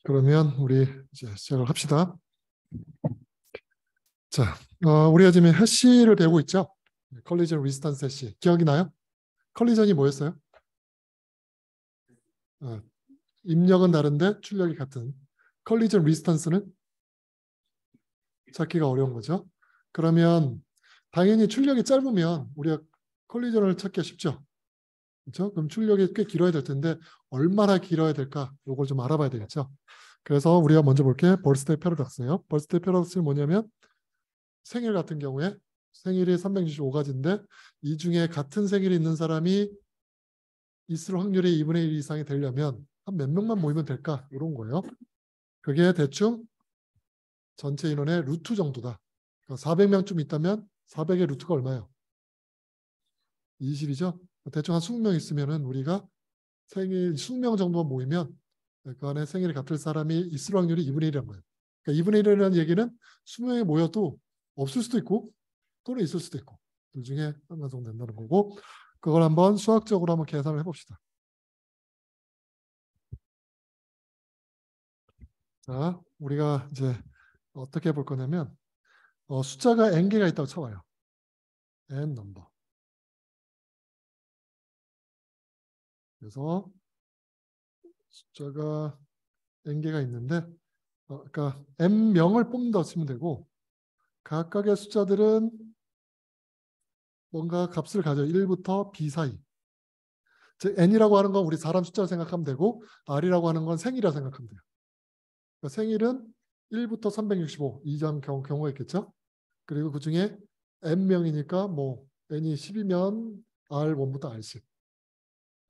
그러면 우리 이제 시작을 합시다. 자, 우리가 지금 해시를 배우고 있죠? 컬리전 리스턴스 해시. 기억이 나요? 컬리전이 뭐였어요? 어, 입력은 다른데 출력이 같은. 컬리전 리스턴스는 찾기가 어려운 거죠. 그러면 당연히 출력이 짧으면 우리가 컬리전을 찾기가 쉽죠. 그렇죠? 그럼 출력이 꽤 길어야 될 텐데 얼마나 길어야 될까? 이걸 좀 알아봐야 되겠죠. 그래서 우리가 먼저 볼게 벌스데이 패러독스예요. 벌스데이 패러독스는 뭐냐면 생일 같은 경우에 생일이 365가지인데 이 중에 같은 생일이 있는 사람이 있을 확률이 2분의 1 이상이 되려면 한 몇 명만 모이면 될까? 이런 거예요. 그게 대충 전체 인원의 루트 정도다. 그러니까 400명쯤 있다면 400의 루트가 얼마예요? 20이죠. 대충 한 20명 있으면은 우리가 생일 20명 정도만 모이면 그 안에 생일이 같을 사람이 있을 확률이 2분의 1이란 거예요. 그러니까 2분의 1이라는 얘기는 20명이 모여도 없을 수도 있고 또는 있을 수도 있고 둘 중에 하나 정도 된다는 거고, 그걸 한번 수학적으로 한번 계산을 해봅시다. 자, 우리가 이제 어떻게 볼 거냐면 숫자가 n개가 있다고 쳐봐요. n 넘버. 그래서 숫자가 n개가 있는데 그러니까 n명을 뽑는다고 치면 되고, 각각의 숫자들은 뭔가 값을 가져요. 1부터 b 사이. 즉 n이라고 하는 건 우리 사람 숫자로 생각하면 되고 r이라고 하는 건 생일이라 생각하면 돼요. 그러니까 생일은 1부터 365 이장 경우가 있겠죠. 그리고 그 중에 n명이니까 뭐 n이 10이면 r1부터 r10,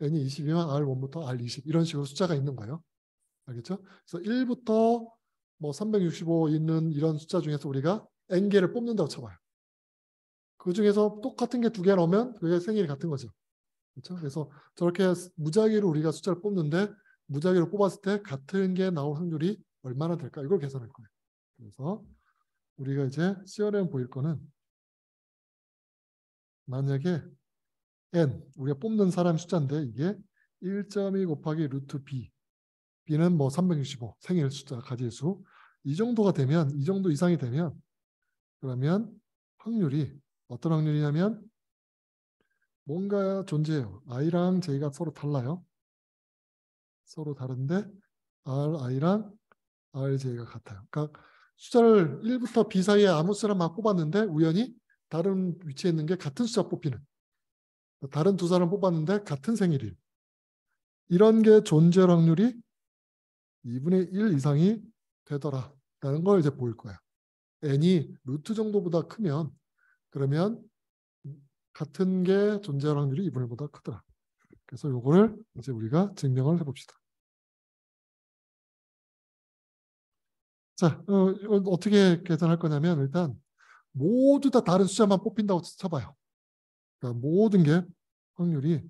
n이 20이면 r1부터 r20 이런 식으로 숫자가 있는 거예요. 알겠죠? 그래서 1부터 뭐 365 있는 이런 숫자 중에서 우리가 n개를 뽑는다고 쳐봐요. 그 중에서 똑같은 게 두 개 나오면 그게 생일이 같은 거죠. 그렇죠? 그래서 저렇게 무작위로 우리가 숫자를 뽑는데 무작위로 뽑았을 때 같은 게 나올 확률이 얼마나 될까? 이걸 계산할 거예요. 그래서 우리가 이제 CRM 보일 거는 만약에 n 우리가 뽑는 사람 숫자인데 이게 1.2 곱하기 루트 b, b는 뭐 365 생일 숫자 가지수 이 정도가 되면, 이 정도 이상이 되면 그러면 확률이 어떤 확률이냐면 뭔가 존재해요. i랑 j가 서로 달라요. 서로 다른데 ri랑 rj가 같아요. 그러니까 숫자를 1부터 b 사이에 아무 수나 막 뽑았는데 우연히 다른 위치에 있는 게 같은 숫자 뽑히는, 다른 두 사람 뽑았는데 같은 생일이에요. 이런 게 존재할 확률이 2분의 1 이상이 되더라라는 걸 이제 보일 거야. n이 루트 정도보다 크면 그러면 같은 게 존재할 확률이 2분의 1보다 크더라. 그래서 요거를 이제 우리가 증명을 해봅시다. 자, 어떻게 계산할 거냐면 일단 모두 다 다른 숫자만 뽑힌다고 쳐봐요. 그러니까 모든 게 확률이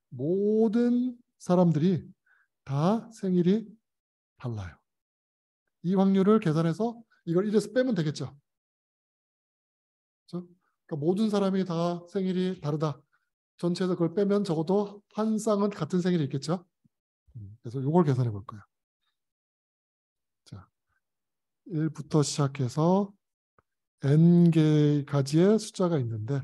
모든 사람들이 다 생일이 달라요. 이 확률을 계산해서 이걸 1에서 빼면 되겠죠. 그렇죠? 그러니까 모든 사람이 다 생일이 다르다. 전체에서 그걸 빼면 적어도 한 쌍은 같은 생일이 있겠죠. 그래서 이걸 계산해 볼 거예요. 자, 1부터 시작해서 n개가지의 숫자가 있는데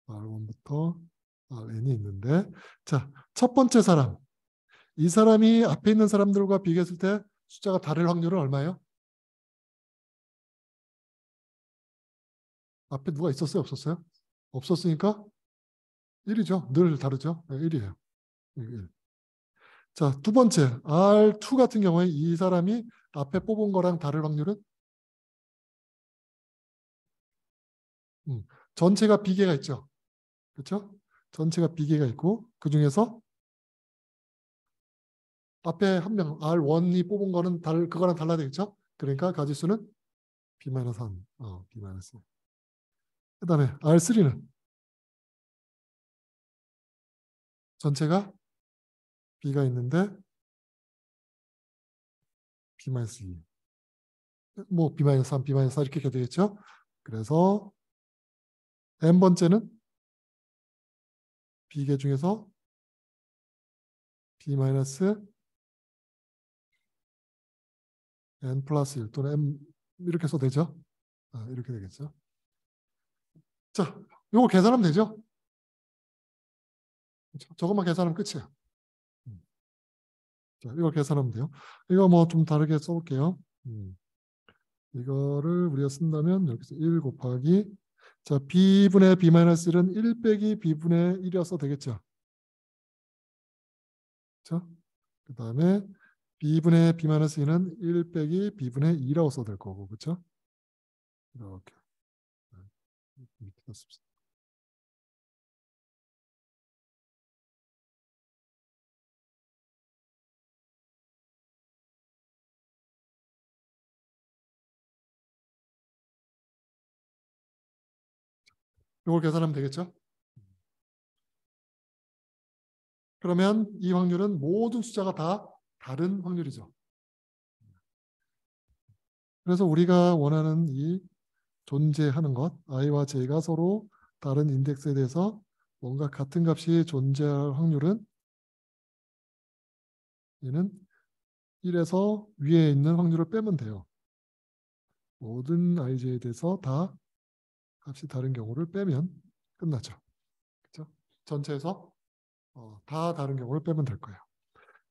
R1부터 Rn이 있는데, 자, 첫 번째 사람. 이 사람이 앞에 있는 사람들과 비교했을 때 숫자가 다를 확률은 얼마예요? 앞에 누가 있었어요? 없었어요? 없었으니까 1이죠. 늘 다르죠. 1이에요. 1. 자, 두 번째 R2 같은 경우에 이 사람이 앞에 뽑은 거랑 다를 확률은 전체가 비계가 있죠. 그렇죠? 전체가 비계가 있고 그 중에서 앞에 한 명 R1이 뽑은 거는 그거랑 달라야 되겠죠? 그러니까 가지수는 B-3. B-. 그다음에 R3는 전체가 B가 있는데 B-2. 뭐 B-3, B-4 이렇게 되겠죠? 그래서 n번째는 B계 중에서 B-, n 플러스 1 또는 m 이렇게 써도 되죠? 이렇게 되겠죠. 자, 요거 계산하면 되죠? 저것만 계산하면 끝이에요. 자, 이거 계산하면 돼요. 이거 뭐 좀 다르게 써볼게요. 이거를 우리가 쓴다면 여기서 1 곱하기 자 b분의 b-1은 1 빼기 b분의 1이어서 되겠죠. 그렇죠? 그 다음에 b분의 b-2는 1 빼기 b분의 2라고 써도 될 거고 그렇죠? 이렇게 밑에다 씁시다. 이걸 계산하면 되겠죠? 그러면 이 확률은 모든 숫자가 다 다른 확률이죠. 그래서 우리가 원하는 이 존재하는 것, i와 j가 서로 다른 인덱스에 대해서 뭔가 같은 값이 존재할 확률은 얘는 1에서 위에 있는 확률을 빼면 돼요. 모든 ij에 대해서 다 값이 다른 경우를 빼면 끝나죠. 그렇죠? 전체에서 다 다른 경우를 빼면 될 거예요.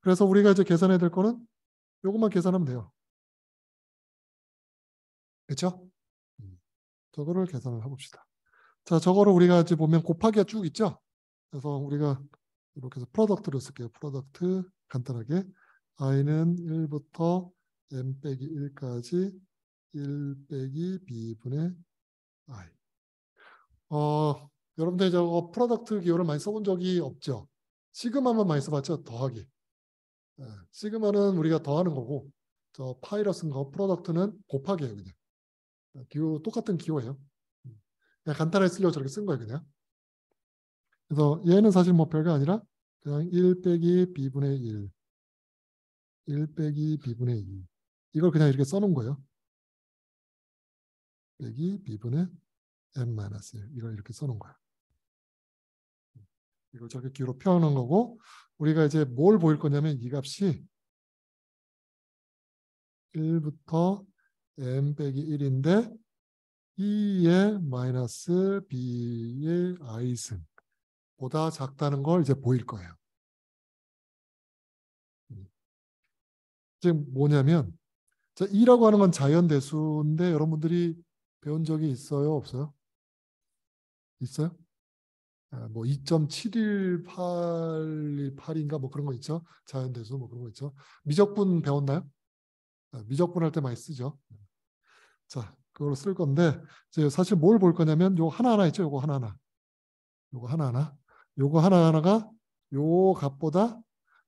그래서 우리가 이제 계산해야 될 거는 이것만 계산하면 돼요. 그렇죠? 저거를 계산을 해봅시다. 자, 저거를 우리가 이제 보면 곱하기가 쭉 있죠? 그래서 우리가 이렇게 해서 프로덕트를 쓸게요. 프로덕트 간단하게 i는 1부터 m 빼기 1까지 1 빼기 b분의 i. 여러분들 저거 프로덕트 기호를 많이 써본 적이 없죠? 시그마만 많이 써봤죠? 더하기. 시그마는 우리가 더하는 거고 저 파이러 쓴 거 프로덕트는 곱하기예요. 그냥. 기호 똑같은 기호예요. 그냥 간단하게 쓰려고 저렇게 쓴 거예요. 그냥. 그래서 얘는 사실 뭐 별게 아니라 그냥 1 빼기 b분의 1 빼기 b분의 2 이걸 그냥 이렇게 써놓은 거예요. 빼기 b분의 m-1 이걸 이렇게 써놓은 거예요. 이걸 저렇게 기호로 표현한 거고 우리가 이제 뭘 보일 거냐면 이 값이 1부터 m 빼기 1인데 2의 마이너스 b의 i승 보다 작다는 걸 이제 보일 거예요. 지금 뭐냐면 2라고 하는 건 자연대수인데 여러분들이 배운 적이 있어요? 없어요? 있어요? 뭐 2.718인가 뭐 그런 거 있죠? 자연대수 뭐 그런 거 있죠? 미적분 배웠나요? 미적분 할 때 많이 쓰죠. 자, 그걸 쓸 건데 이제 사실 뭘 볼 거냐면 요 하나하나 있죠? 요거 하나하나. 요거 하나하나. 요거 하나하나가 요 값보다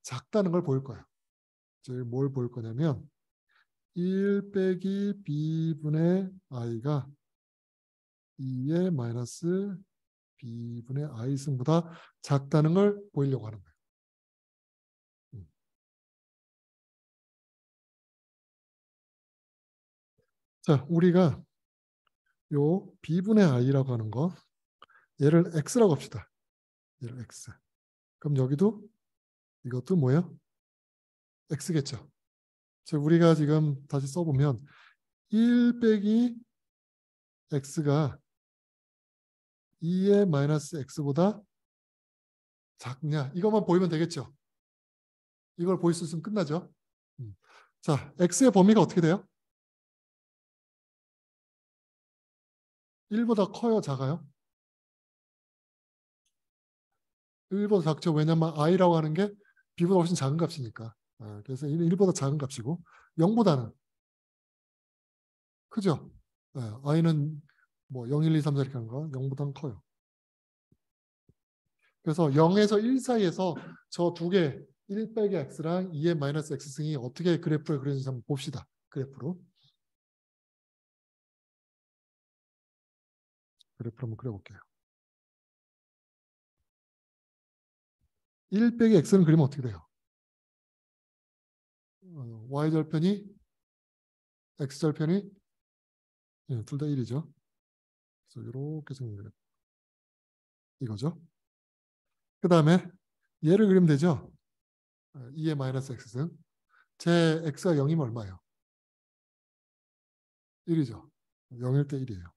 작다는 걸 보일 거예요. 이제 뭘 볼 거냐면 1 빼기 b분의 i가 2의 마이너스 b분의 i승보다 작다는 걸 보이려고 하는 거예요. 자, 우리가 요 b분의 i라고 하는 거 얘를 x라고 합시다. 얘를 x. 그럼 여기도 이것도 뭐예요? x겠죠. 자, 우리가 지금 다시 써보면 1 빼기 x가 2의 마이너스 x보다 작냐 이것만 보이면 되겠죠. 이걸 보일 수 있으면 끝나죠. 자, x의 범위가 어떻게 돼요? 1보다 커요, 작아요? 1보다 작죠. 왜냐면 i라고 하는 게 b보다 훨씬 작은 값이니까. 그래서 1보다 작은 값이고 0보다는 크죠. i는 뭐 0, 1, 2, 3, 4 이렇게 하는 거 0보다는 커요. 그래서 0에서 1 사이에서 저 두 개 1 빼기 x랑 2의 마이너스 x승이 어떻게 그래프를 그리는지 한번 봅시다. 그래프로. 그래프를 한번 그려볼게요. 1 빼기 x는 그리면 어떻게 돼요? y절편이 x절편이 둘 다 1이죠. 그래서 이렇게 생겨요. 이거죠. 그 다음에 얘를 그리면 되죠. 2의 마이너스 x승. 제 x가 0이면 얼마예요? 1이죠. 0일 때 1이에요.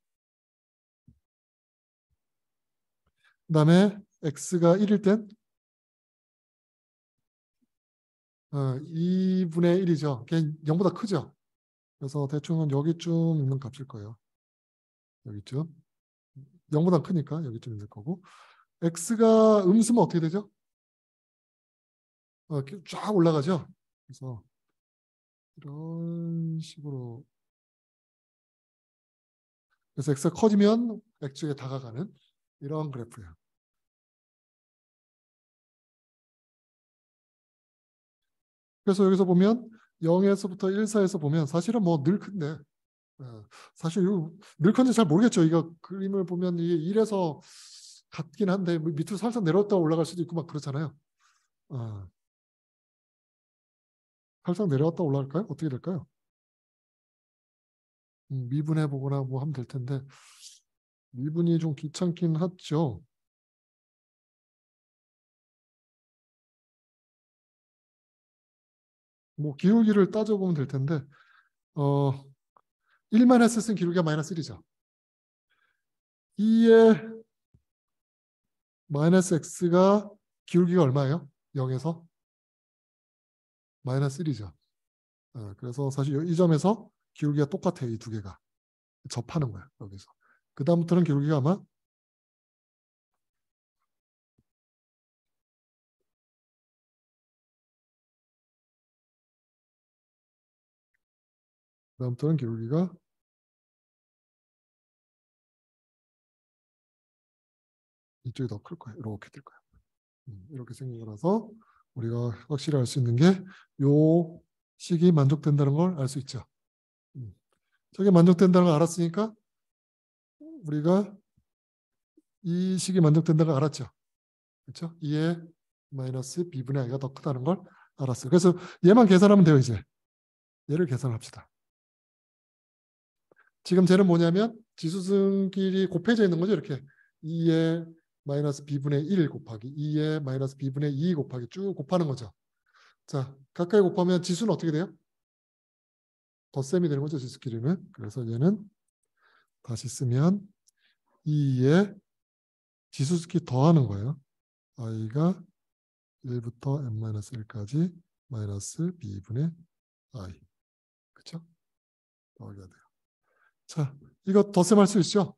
그 다음에 x가 1일 땐 2분의 1이죠. 걔 0보다 크죠. 그래서 대충은 여기쯤 있는 값일 거예요. 여기쯤. 0보다 크니까 여기쯤 있을 거고. x가 음수면 어떻게 되죠? 쫙 올라가죠. 그래서 이런 식으로. 그래서 x가 커지면 x쪽에 다가가는 이런 그래프예요. 그래서 여기서 보면 0에서부터 1 사이에서 보면 사실은 뭐 늘 큰데 사실 늘 큰지 잘 모르겠죠. 이거 그림을 보면 이게 1에서 같긴 한데 밑으로 살짝 내려왔다 올라갈 수도 있고 막 그렇잖아요. 살짝 내려왔다 올라갈까요? 어떻게 될까요? 미분해 보거나 뭐 하면 될 텐데 미분이 좀 귀찮긴 하죠. 뭐 기울기를 따져보면 될 텐데 1만 했을 기울기가 마이너스 1이죠. 2의 마이너스 x가 기울기가 얼마예요? 0에서 마이너스 1이죠. 그래서 사실 이 점에서 기울기가 똑같아요. 이 두 개가. 접하는 거야. 여기서. 그 다음부터는 기울기가 아마 그다음부터는 기울기가 이쪽이 더 클 거예요. 이렇게 될 거예요. 이렇게 생긴 거라서 우리가 확실히 알 수 있는 게 요 식이 만족된다는 걸 알 수 있죠. 저게 만족된다는 걸 알았으니까 우리가 이 식이 만족된다는 걸 알았죠. 그렇죠? 2의 마이너스 b분의 i가 더 크다는 걸 알았어요. 그래서 얘만 계산하면 돼요. 이제 얘를 계산합시다. 지금 쟤는 뭐냐면 지수승끼리 곱해져 있는 거죠. 이렇게 2의 마이너스 b분의 1 곱하기 2의 마이너스 b분의 2 곱하기 쭉 곱하는 거죠. 자, 가까이 곱하면 지수는 어떻게 돼요? 덧셈이 되는 거죠. 지수끼리는. 그래서 얘는 다시 쓰면 2의 지수끼리 더하는 거예요. i가 1부터 n-1까지 마이너스 b분의 i. 그렇죠? 더하기가 돼요. 자, 이거 덧셈할 수 있죠?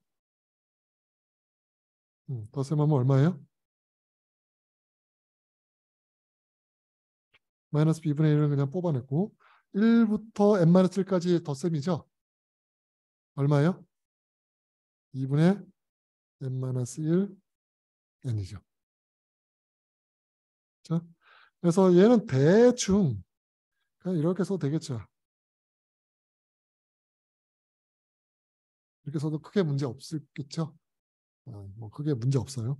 덧셈하면 얼마예요? 마이너스 b분의 1을 그냥 뽑아냈고 1부터 n-1까지 덧셈이죠? 얼마예요? 2분의 n-1 n이죠. 자, 그래서 얘는 대충 그냥 이렇게 써도 되겠죠. 이렇게 써도 크게 문제 없겠죠? 뭐 크게 문제 없어요.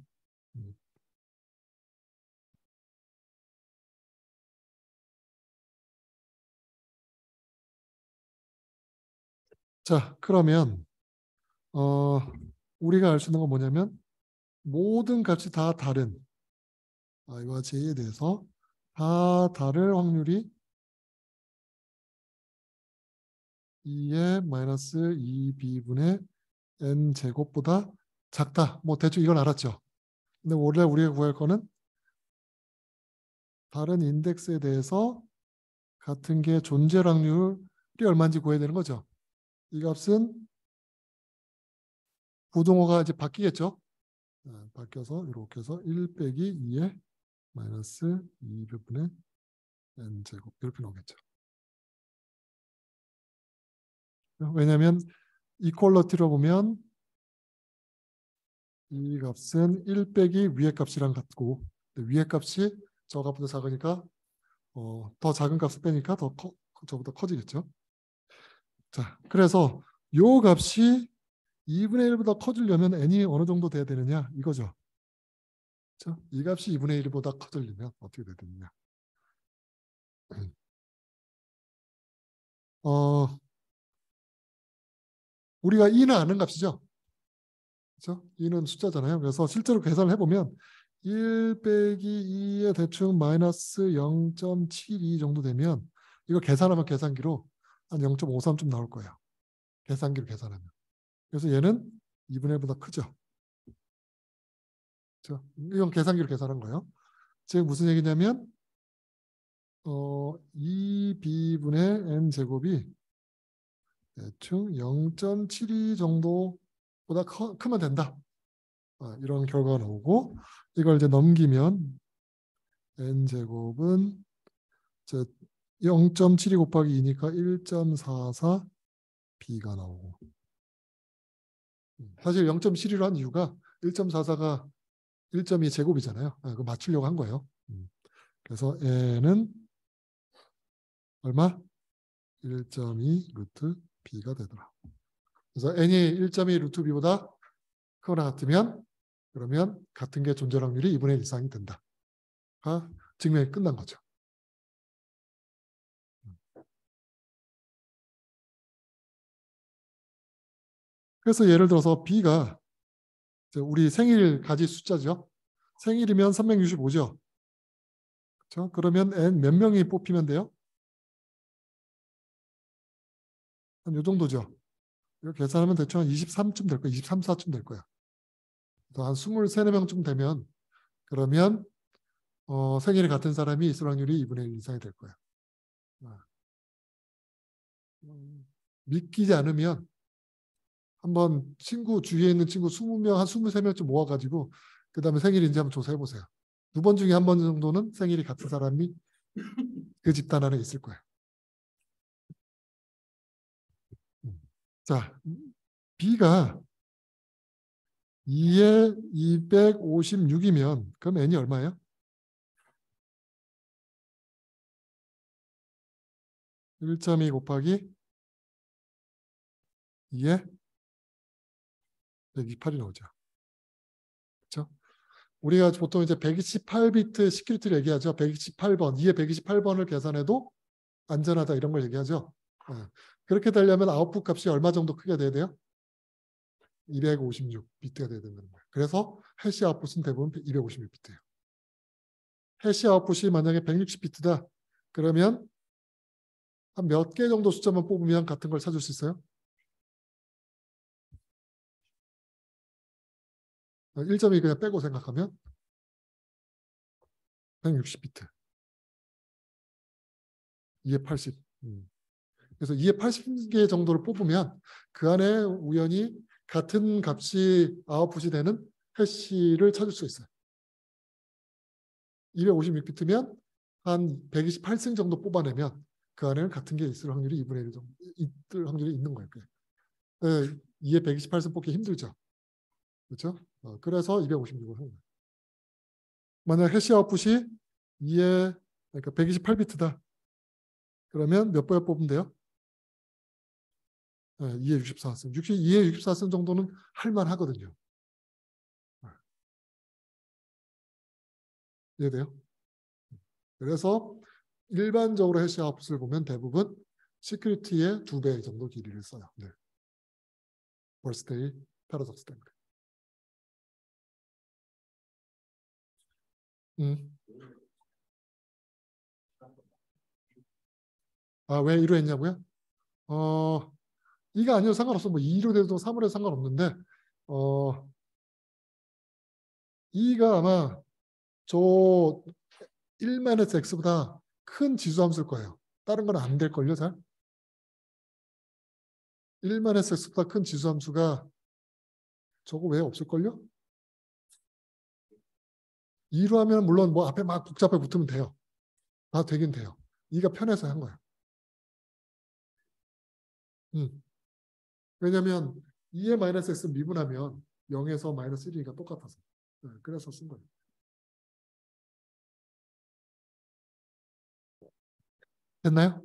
자, 그러면 우리가 알 수 있는 건 뭐냐면 모든 값이 다 다른 i와 j에 대해서 다 다를 확률이 2의 마이너스 2b분의 n 제곱보다 작다. 뭐 대충 이건 알았죠. 근데 원래 우리가 구할 거는 다른 인덱스에 대해서 같은 게 존재 확률이 얼마인지 구해야 되는 거죠. 이 값은 부동호가 이제 바뀌겠죠. 바뀌어서 이렇게 해서 1 빼기 2의 마이너스 2분의 n제곱 이렇게 나오겠죠. 왜냐하면 이퀄러티로 보면 이 값은 1 빼기 위의 값이랑 같고 위의 값이 저 값보다 작으니까 더 작은 값을 빼니까 저보다 커지겠죠. 자, 그래서 요 값이 2분의 1보다 커지려면 n이 어느 정도 돼야 되느냐 이거죠. 그렇죠? 이 값이 2분의 1보다 커지려면 어떻게 돼야 되느냐. 우리가 2는 아는 값이죠. 그렇죠? 2는 숫자잖아요. 그래서 실제로 계산을 해보면 1 빼기 2에 대충 마이너스 0.72 정도 되면 이거 계산하면 계산기로 한 0.53좀 나올 거예요. 계산기로 계산하면. 그래서 얘는 2분의 1보다 크죠. 그렇죠? 이건 계산기로 계산한 거예요. 지금 무슨 얘기냐면 2b분의 n제곱이 대충 0.72 정도보다 크면 된다. 이런 결과가 나오고 이걸 이제 넘기면 n제곱은 0.72 곱하기 2니까 1.44 b가 나오고 사실 0.72로 한 이유가 1.44가 1.2 제곱이잖아요. 그거 맞추려고 한 거예요. 그래서 n은 얼마? 1.2 루트 b가 되더라. 그래서 n이 1.2 루트 b보다 크거나 같으면 그러면 같은 게 존재 확률이 2분의 1 이상이 된다. 증명이 끝난 거죠. 그래서 예를 들어서 b가 우리 생일 가지 숫자죠. 생일이면 365죠. 그렇죠? 그러면 n 몇 명이 뽑히면 돼요? 한 요 정도죠. 이거 계산하면 대충 한 23쯤 될 거야. 23, 4쯤 될 거야. 한 23, 4명쯤 되면 그러면 생일이 같은 사람이 있을 확률이 2분의 1 이상이 될 거야. 믿기지 않으면 한번 친구 주위에 있는 친구 20명, 한 23명쯤 모아가지고 그 다음에 생일인지 한번 조사해 보세요. 2번 중에 한 번 정도는 생일이 같은 사람이 그 집단 안에 있을 거예요. 자, B가 2에 256이면 그럼 N이 얼마예요? 1.2 곱하기 2에 128이 나오죠. 그렇죠? 우리가 보통 이제 128비트 시큐리티를 얘기하죠. 128번, 2에 128번을 계산해도 안전하다 이런 걸 얘기하죠. 그렇게 되려면 아웃풋 값이 얼마 정도 크게 돼야 돼요? 256비트가 돼야 된다는 거예요. 그래서 해시 아웃풋은 대부분 256비트예요. 해시 아웃풋이 만약에 160비트다. 그러면 한 몇 개 정도 숫자만 뽑으면 같은 걸 찾을 수 있어요? 1.2 그냥 빼고 생각하면 160비트. 2에 80. 그래서 2에 80개 정도를 뽑으면 그 안에 우연히 같은 값이 아웃풋이 되는 해시를 찾을 수 있어요. 256비트면 한 128승 정도 뽑아내면 그 안에는 같은 게 있을 확률이 2분의 1 정도 있을 확률이 있는 거예요. 2에 128승 뽑기 힘들죠. 그렇죠? 그래서 256을 하는 거예요. 만약 해시 아웃풋이 2에 그러니까 128비트다. 그러면 몇 번을 뽑으면 돼요? 2에 64승. 2에 64승 정도는 할만하거든요. 이해돼요? 그래서 일반적으로 해시 아웃풋을 보면 대부분 시큐리티의 2배 정도 길이를 써요. 네. 벌스데이 패러독스 때문에. 왜 2로 했냐고요? 2가 아니어도 상관없어. 뭐 2로 돼도 3으로 해도 상관없는데 2가 아마 저 1-x보다 큰 지수함수일 거예요. 다른 건 안 될걸요, 잘? 1-x보다 큰 지수함수가 저거 왜 없을걸요? 2로 하면 물론 뭐 앞에 막 복잡하게 붙으면 돼요. 다 되긴 돼요. 2가 편해서 한 거예요. 왜냐면 2의 마이너스 x 미분하면 0에서 마이너스 1이니까 똑같아서. 그래서 쓴 거예요. 됐나요?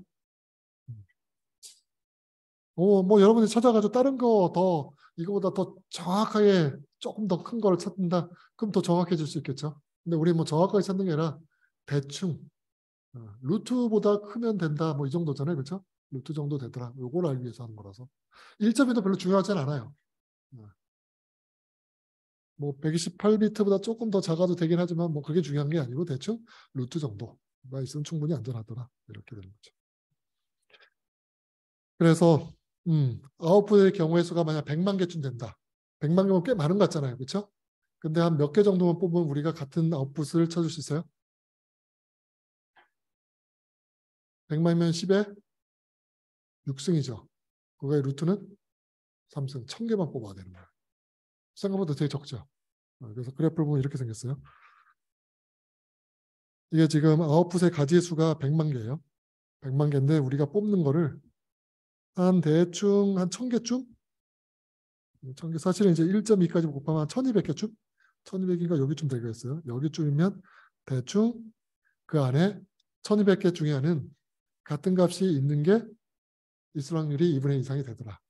뭐 여러분이 찾아가지고 다른 거 더 이거보다 더 정확하게 조금 더 큰 걸 찾는다. 그럼 더 정확해질 수 있겠죠. 근데 우리 뭐 정확하게 찾는 게 아니라 대충 루트보다 크면 된다. 뭐 이 정도잖아요. 그렇죠? 루트 정도 되더라. 요걸 알기 위해서 하는 거라서. 1.2도 별로 중요하진 않아요. 뭐 128비트보다 조금 더 작아도 되긴 하지만 뭐 그게 중요한 게 아니고 대충 루트 정도가 있으면 충분히 안전하더라. 이렇게 되는 거죠. 그래서 아웃풋의 경우의 수가 만약 100만 개쯤 된다. 100만 개면 꽤 많은 것 같잖아요. 그렇죠? 근데 한 몇 개 정도만 뽑으면 우리가 같은 아웃풋을 찾을 수 있어요? 100만이면 10에 6승이죠. 그거의 루트는 3승. 1000개만 뽑아야 되는 거예요. 생각보다 되게 적죠. 그래서 그래프를 보면 이렇게 생겼어요. 이게 지금 아웃풋의 가지의 수가 100만 개예요. 100만 개인데 우리가 뽑는 거를 한 대충 한 1000개쯤? 1000개 사실은 이제 1.2까지 곱하면 한 1200개쯤? 1200인가 여기쯤 되겠어요. 여기쯤이면 대충 그 안에 1200개 중에는 같은 값이 있는 게 있을 확률이 2분의 1 이상이 되더라.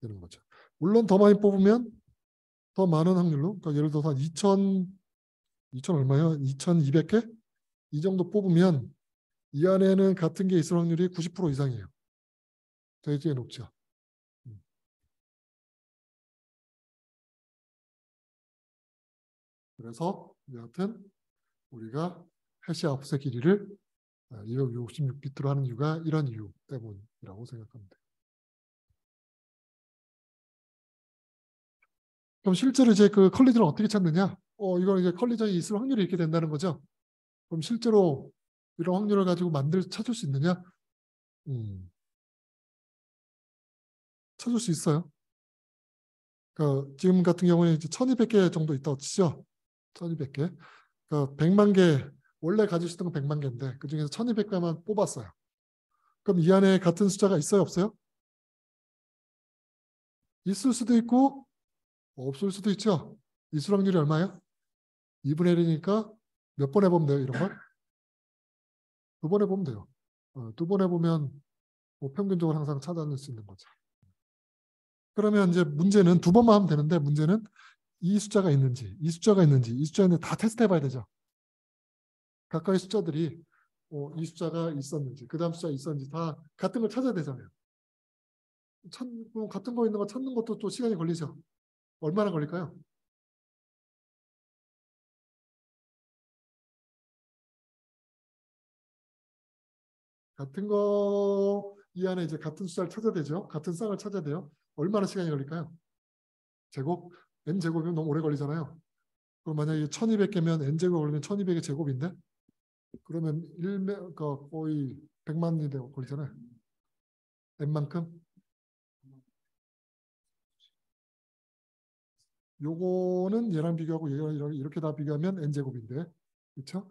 되는 거죠. 물론 더 많이 뽑으면 더 많은 확률로, 그러니까 예를 들어서 한 2000 얼마요? 2200개? 이 정도 뽑으면 이 안에는 같은 게 있을 확률이 90% 이상이에요. 되게 높죠. 그래서 여하튼 우리가 해시 아웃풋의 길이를 256비트로 하는 이유가 이런 이유 때문이라고 생각합니다. 그럼 실제로 이제 그 컬리전을 어떻게 찾느냐? 이건 이제 컬리전이 있을 확률이 이렇게 된다는 거죠. 그럼 실제로 이런 확률을 가지고 찾을 수 있느냐? 찾을 수 있어요. 그러니까 지금 같은 경우에 이제 1200개 정도 있다고 치죠. 1200개. 그러니까 100만 개, 원래 가질 수 있는 건 100만 개인데 그중에서 1200개만 뽑았어요. 그럼 이 안에 같은 숫자가 있어요? 없어요? 있을 수도 있고 없을 수도 있죠. 있을 확률이 얼마예요? 2분의 1이니까 몇 번 해보면 돼요? 이런 걸? 2번 해보면 돼요. 2번 해보면 뭐 평균적으로 항상 찾아낼 수 있는 거죠. 그러면 이제 문제는 2번만 하면 되는데 문제는 이 숫자가 있는지, 이 숫자가 있는지, 이 숫자는 다 테스트 해봐야 되죠. 각각의 숫자들이 이 숫자가 있었는지, 그 다음 숫자 있었는지 다 같은 걸 찾아야 되잖아요. 같은 거 있는 거 찾는 것도 또 시간이 걸리죠. 얼마나 걸릴까요? 같은 거 이 안에 이제 같은 숫자를 찾아야 되죠. 같은 쌍을 찾아야 돼요. 얼마나 시간이 걸릴까요? 제곱? n제곱이면 너무 오래 걸리잖아요. 그럼 만약에 1200개면 n제곱 걸리면 1200의 제곱인데 그러면 그러니까 거의 100만이 되고 걸리잖아요. n만큼. 요거는 얘랑 비교하고 얘랑 이렇게 다 비교하면 n제곱인데 그렇죠?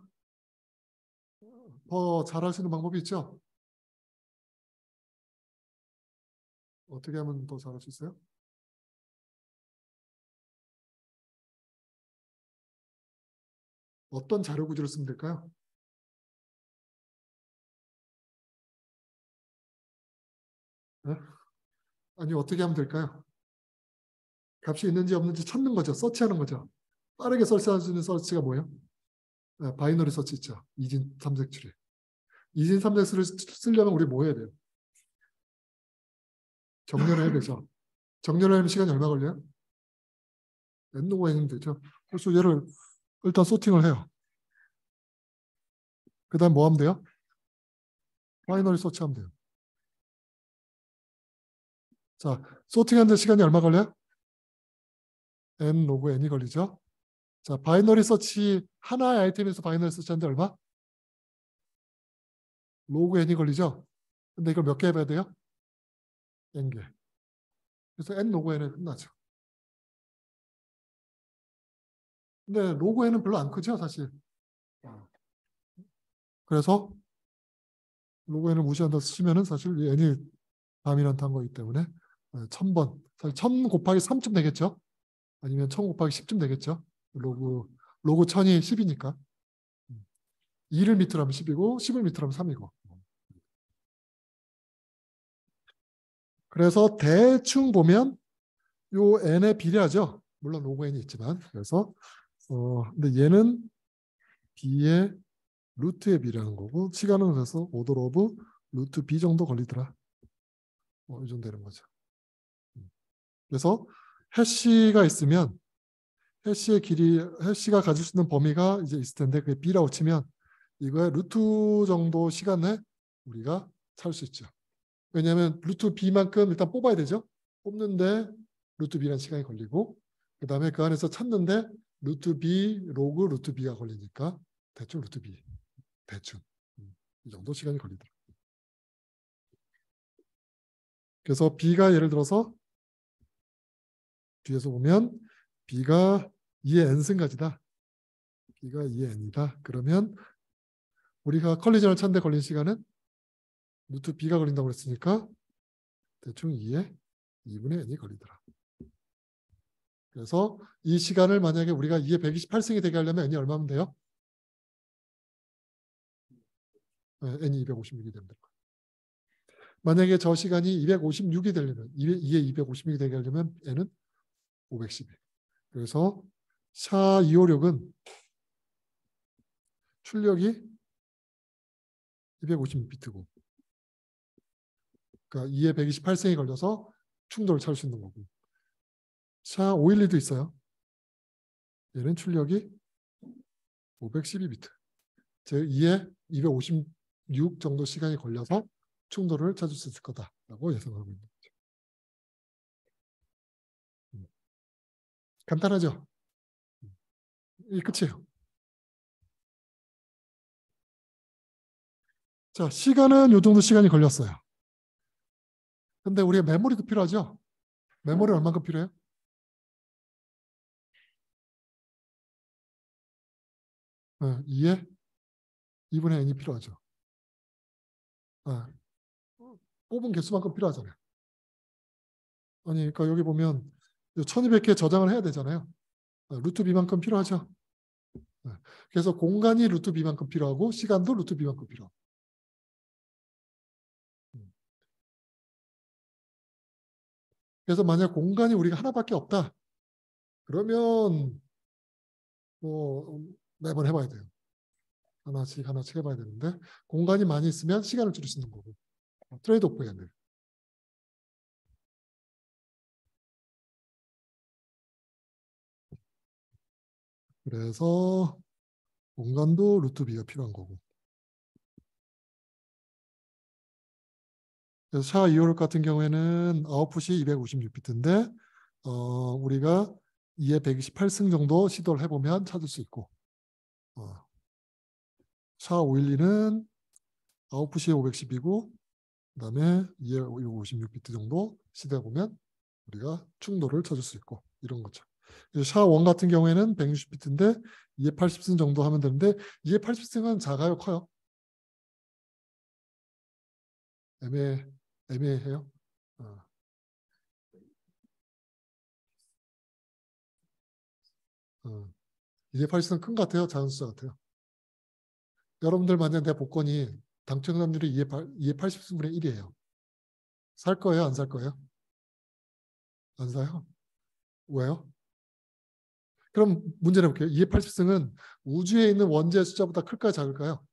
더 잘할 수 있는 방법이 있죠? 어떻게 하면 더 잘할 수 있어요? 어떤 자료 구조를 쓰면 될까요? 네? 아니 어떻게 하면 될까요? 값이 있는지 없는지 찾는 거죠. 서치하는 거죠. 빠르게 서치할 수 있는 서치가 뭐예요? 네, 바이너리 서치 있죠. 이진 삼색 추리. 이진 삼색수를 쓰려면 우리 뭐 해야 돼요? 정렬을 해야 되죠. 정렬을 하면 시간이 얼마 걸려요? n로고 n이면 되죠. 그래서 얘를 일단 소팅을 해요. 그 다음 뭐 하면 돼요? 바이너리 서치하면 돼요. 자, 소팅하는데 시간이 얼마 걸려요? n 로그 n이 걸리죠. 자, 바이너리 서치 하나의 아이템에서 바이너리 서치하는데 얼마? 로그 n이 걸리죠. 근데 이걸 몇 개 해봐야 돼요? n개. 그래서 n 로그 n은 끝나죠. 근데 로그 n은 별로 안 크죠, 사실. 그래서 로그 n을 무시한다 치면은 사실 n이 밤이란 단거이기 때문에 1000번, 사실 1000 곱하기 3쯤 되겠죠. 아니면 1000 곱하기 10쯤 되겠죠. 로그 1000이 10이니까. 2를 밑으로 하면 10이고 10을 밑으로 하면 3이고. 그래서 대충 보면 요 n에 비례하죠. 물론 로그 n이 있지만. 그래서 근데 얘는 b의 루트에 비례하는 거고 시간은 그래서 오더 오브 루트 b 정도 걸리더라. 이 정도 되는 거죠. 그래서 해시가 있으면 해시의 길이 해시가 가질 수 있는 범위가 이제 있을 텐데 그게 b라고 치면 이거의 루트 정도 시간에 우리가 찾을 수 있죠. 왜냐하면 루트 b만큼 일단 뽑아야 되죠. 뽑는데 루트 b라는 시간이 걸리고 그 다음에 그 안에서 찾는데 루트 b 로그 루트 b가 걸리니까 대충 루트 b 대충 이 정도 시간이 걸리더라고요. 그래서 b가 예를 들어서 뒤에서 보면 b가 2의 n승까지다. b가 2의 n이다. 그러면 우리가 컬리전을 찾는데 걸린 시간은 루트 b가 걸린다고 그랬으니까 대충 2의 2분의 n이 걸리더라. 그래서 이 시간을 만약에 우리가 2의 128승이 되게 하려면 n이 얼마면 돼요? n이 256이 됩니다. 만약에 저 시간이 256이 되려면 2의 256이 되게 하려면 n은 512. 그래서 샤256은 출력이 256비트고 그러니까 2의 128승이 걸려서 충돌을 찾을 수 있는 거고 샤512도 있어요. 얘는 출력이 512비트. 즉 2의 256 정도 시간이 걸려서 충돌을 찾을 수 있을 거다라고 예상하고 있는 거죠. 간단하죠? 이 끝이에요. 자, 시간은 이 정도 시간이 걸렸어요. 근데 우리가 메모리도 필요하죠? 메모리 얼마큼 필요해요? 네, 2의 2분의 n이 필요하죠. 뽑은 개수만큼 필요하잖아요. 아니, 그러니까 여기 보면 1200개 저장을 해야 되잖아요. 루트 b만큼 필요하죠. 그래서 공간이 루트 b만큼 필요하고 시간도 루트 b만큼 필요하고. 그래서 만약 공간이 우리가 하나밖에 없다. 그러면 뭐 매번 해봐야 돼요. 하나씩 해봐야 되는데 공간이 많이 있으면 시간을 줄일 수 있는 거고 트레이드 오프 해야 돼요. 그래서 공간도 루트 b가 필요한 거고. 그래서 샤 256 같은 경우에는 아웃풋이 256비트인데 우리가 2의 128승 정도 시도를 해보면 찾을 수 있고 샤 512는 아웃풋이 510이고 그 다음에 2의 56비트 정도 시도해보면 우리가 충돌을 찾을 수 있고 이런 거죠. 샤1 같은 경우에는 160비트인데 2의 80승 정도 하면 되는데 2의 80승은 작아요? 커요? 애매해요? 2의 80승은 큰 것 같아요? 작은 숫자 같아요? 여러분들 만약 내 복권이 당첨 확률이 2의 80승분의 1이에요. 살 거예요? 안 살 거예요? 안 사요? 왜요? 그럼 문제 내볼게요. 2의 80승은 우주에 있는 원자의 숫자보다 클까요? 작을까요?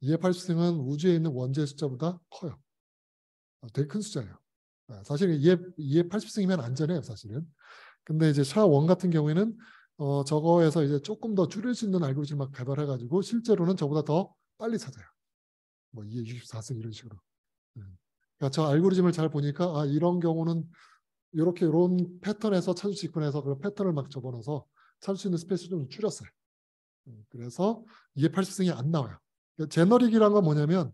2의 80승은 우주에 있는 원자의 숫자보다 커요. 되게 큰 숫자예요. 사실 2의 80승이면 안전해요, 사실은. 근데 이제 샤1 같은 경우에는 저거에서 이제 조금 더 줄일 수 있는 알고리즘을 막 개발해가지고 실제로는 저보다 더 빨리 찾아요. 뭐 2의 64승 이런 식으로. 그러니까 저 알고리즘을 잘 보니까 이런 경우는 이런 패턴에서 찾을 수 있구나 해서 그 패턴을 막 적어놔서 찾을 수 있는 스페이스를 좀 줄였어요. 그래서 2의 80승이 안 나와요. 그러니까 제너릭이란 건 뭐냐면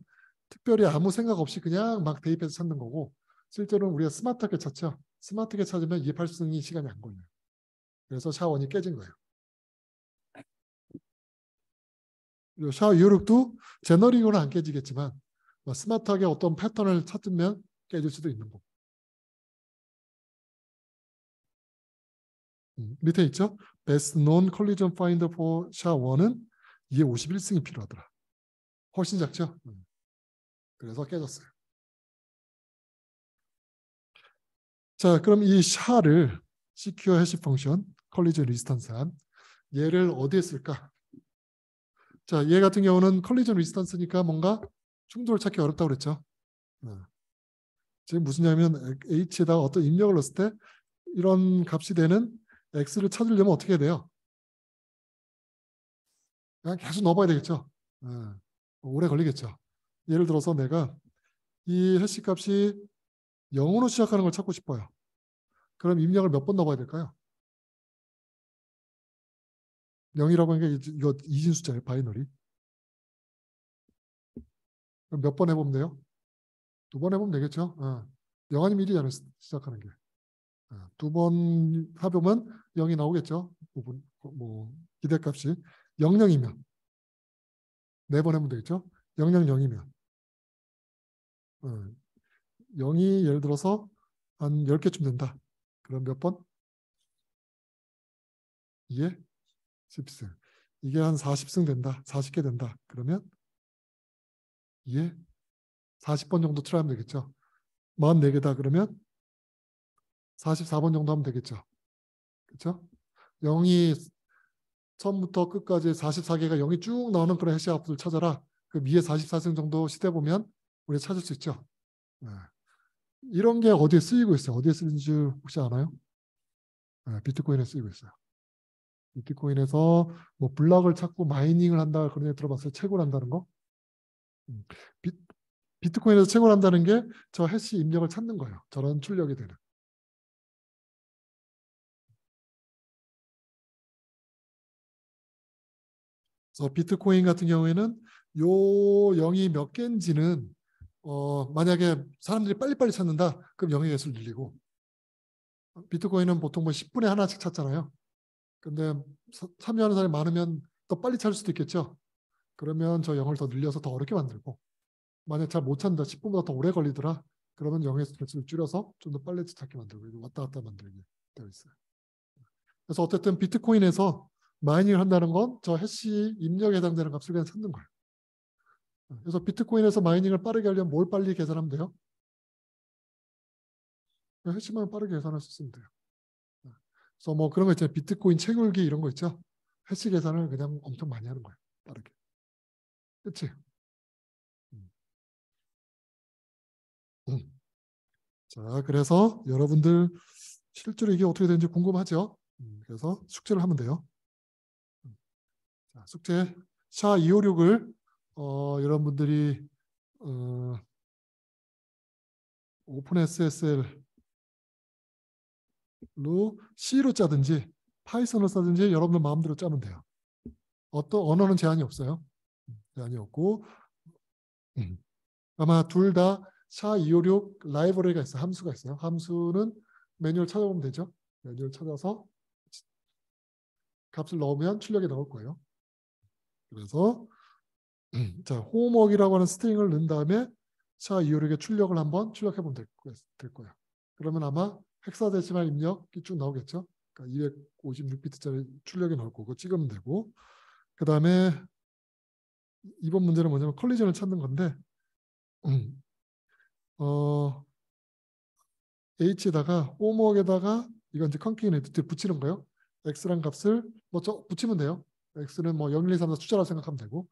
특별히 아무 생각 없이 그냥 막 대입해서 찾는 거고 실제로는 우리가 스마트하게 찾죠. 스마트하게 찾으면 2의 80승이 시간이 안 걸려요. 그래서 샤1이 깨진 거예요. 샤256도 제너릭으로는 안 깨지겠지만 스마트하게 어떤 패턴을 찾으면 깨질 수도 있는 거고. 밑에 있죠. Best known collision finder for 샤1은 2의 51승이 필요하더라. 훨씬 작죠. 그래서 깨졌어요. 자, 그럼 이 샤를 secure hash 펑션 collision restance한 얘를 어디에 쓸까? 자, 얘 같은 경우는 collision restance니까 뭔가 충돌을 찾기 어렵다고 그랬죠. 지금 무슨 냐면 h에다가 어떤 입력을 넣었을 때 이런 값이 되는 x를 찾으려면 어떻게 해야 돼요? 그냥 계속 넣어봐야 되겠죠. 오래 걸리겠죠. 예를 들어서 내가 이 해시 값이 0으로 시작하는 걸 찾고 싶어요. 그럼 입력을 몇 번 넣어봐야 될까요? 0이라고 하는 게 이거 이진 숫자예요. 바이너리. 그럼 몇 번 해보면 돼요? 2번 해보면 되겠죠. 0 아니면 1이잖아요. 시작하는 게. 2번 해보면 0이 나오겠죠. 뭐 기대값이 00이면 4번 해보면 되겠죠. 000이면 0이 예를 들어서 한 10개쯤 된다. 그럼 몇 번? 2에 10승. 이게 한 40승 된다. 40개 된다. 그러면 2에 40번 정도 트라이하면 되겠죠. 44개다 그러면 44번 정도 하면 되겠죠. 그렇죠? 0이 처음부터 끝까지 44개가 0이 쭉 나오는 그런 해시 값을 찾아라. 그 위에 44승 정도 시대 보면 우리가 찾을 수 있죠. 네. 이런 게 어디에 쓰이고 있어요? 어디에 쓰이는지 혹시 아나요? 네, 비트코인에 쓰이고 있어요. 비트코인에서 뭐 블락을 찾고 마이닝을 한다 그런 애 들어봤어요? 채굴 한다는 거? 비, 비트코인에서 채굴 한다는 게 저 해시 입력을 찾는 거예요. 저런 출력이 되는. 그래서 비트코인 같은 경우에는 요 0이 몇 개인지는 만약에 사람들이 빨리빨리 찾는다 그럼 0의 개수를 늘리고 비트코인은 보통 뭐 10분에 하나씩 찾잖아요. 근데 참여하는 사람이 많으면 더 빨리 찾을 수도 있겠죠. 그러면 저 0을 더 늘려서 더 어렵게 만들고 만약 잘 못 찾는다 10분보다 더 오래 걸리더라 그러면 0의 개수를 줄여서 좀 더 빨리 찾게 만들고 왔다 갔다 만들게 되어 있어요. 그래서 어쨌든 비트코인에서 마이닝을 한다는 건 저 해시 입력에 해당되는 값을 그냥 찾는 거예요. 그래서 비트코인에서 마이닝을 빠르게 하려면 뭘 빨리 계산하면 돼요? 해시만 빠르게 계산할 수 있으면 돼요. 그래서 뭐 그런 거 있잖아요. 비트코인 채굴기 이런 거 있죠. 해시 계산을 그냥 엄청 많이 하는 거예요. 빠르게. 그치? 음. 음. 자, 그래서 여러분들 실제로 이게 어떻게 되는지 궁금하죠? 그래서 숙제를 하면 돼요. 자, 숙제 샤256을 여러분들이 오픈 SSL로 C로 짜든지 파이썬을 쓰든지 여러분들 마음대로 짜면 돼요. 어떤 언어는 제한이 없어요. 제한이 없고 아마 둘 다 샤256 라이브러리가 있어요. 함수가 있어요. 함수는 매뉴얼 찾아보면 되죠. 매뉴얼 찾아서 값을 넣으면 출력이 나올 거예요. 그래서 자 홈워크이라고 하는 스트링을 넣은 다음에 샤256의 출력을 한번 출력해 보면 될 거예요. 그러면 아마 헥사데시말 입력이 쭉 나오겠죠. 그러니까 256비트짜리 출력이 나올 거고 찍으면 되고 그 다음에 이번 문제는 뭐냐면 컬리전을 찾는 건데 H에다가 홈워크에다가 이건 이제 컨킹 에디트에 붙이는 거예요. X란 값을 뭐 붙이면 돼요. X는 뭐 0, 1, 2, 3, 4 숫자라고 생각하면 되고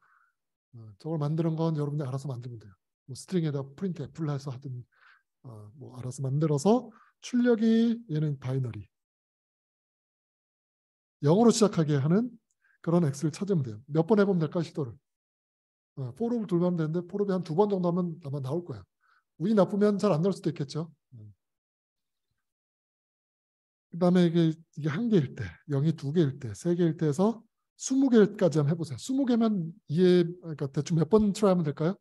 저걸 만드는 건 여러분들 알아서 만들면 돼요. 뭐 스트링에다 프린트 F를 해서 하든 뭐 알아서 만들어서 출력이 얘는 바이너리 0으로 시작하게 하는 그런 X를 찾으면 돼요. 몇 번 해보면 될까 시도를. 포로를 돌면 하면 되는데 포로비 한 2번 정도 하면 아마 나올 거예요. 운이 나쁘면 잘 안 나올 수도 있겠죠. 그 다음에 이게 1개일 때, 0이 2개일 때, 3개일 때에서 20개까지 한번 해보세요. 20개면 그러니까 대충 몇 번 트라이 하면 될까요?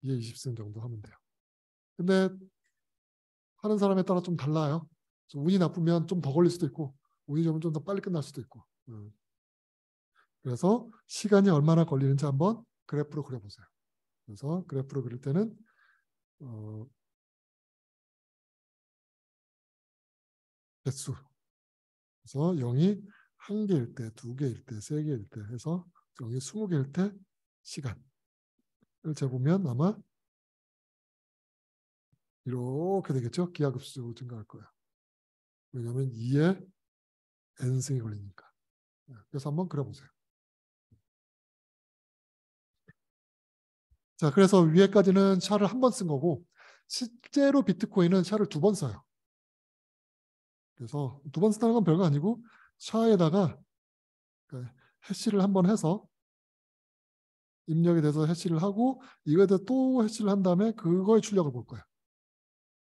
2에 20승 정도 하면 돼요. 근데 하는 사람에 따라 좀 달라요. 운이 나쁘면 좀 더 걸릴 수도 있고, 운이 좋으면 좀 더 빨리 끝날 수도 있고. 그래서 시간이 얼마나 걸리는지 한번 그래프로 그려보세요. 그래서 그래프로 그릴 때는 개수. 그래서 0이 1개일 때, 2개일 때, 3개일 때 해서 0이 20개일 때 시간을 재보면 아마 이렇게 되겠죠. 기하급수적으로 증가할 거예요. 왜냐하면 2에 n승이 걸리니까. 그래서 한번 그려보세요. 자, 그래서 위에까지는 샤를 한 번 쓴 거고 실제로 비트코인은 샤를 2번 써요. 그래서 2번 쓴다는 건 별거 아니고 샤에다가 해시를 한 번 해서 입력이 돼서 해시를 하고 이거에 대해서 또 해시를 한 다음에 그거의 출력을 볼 거야.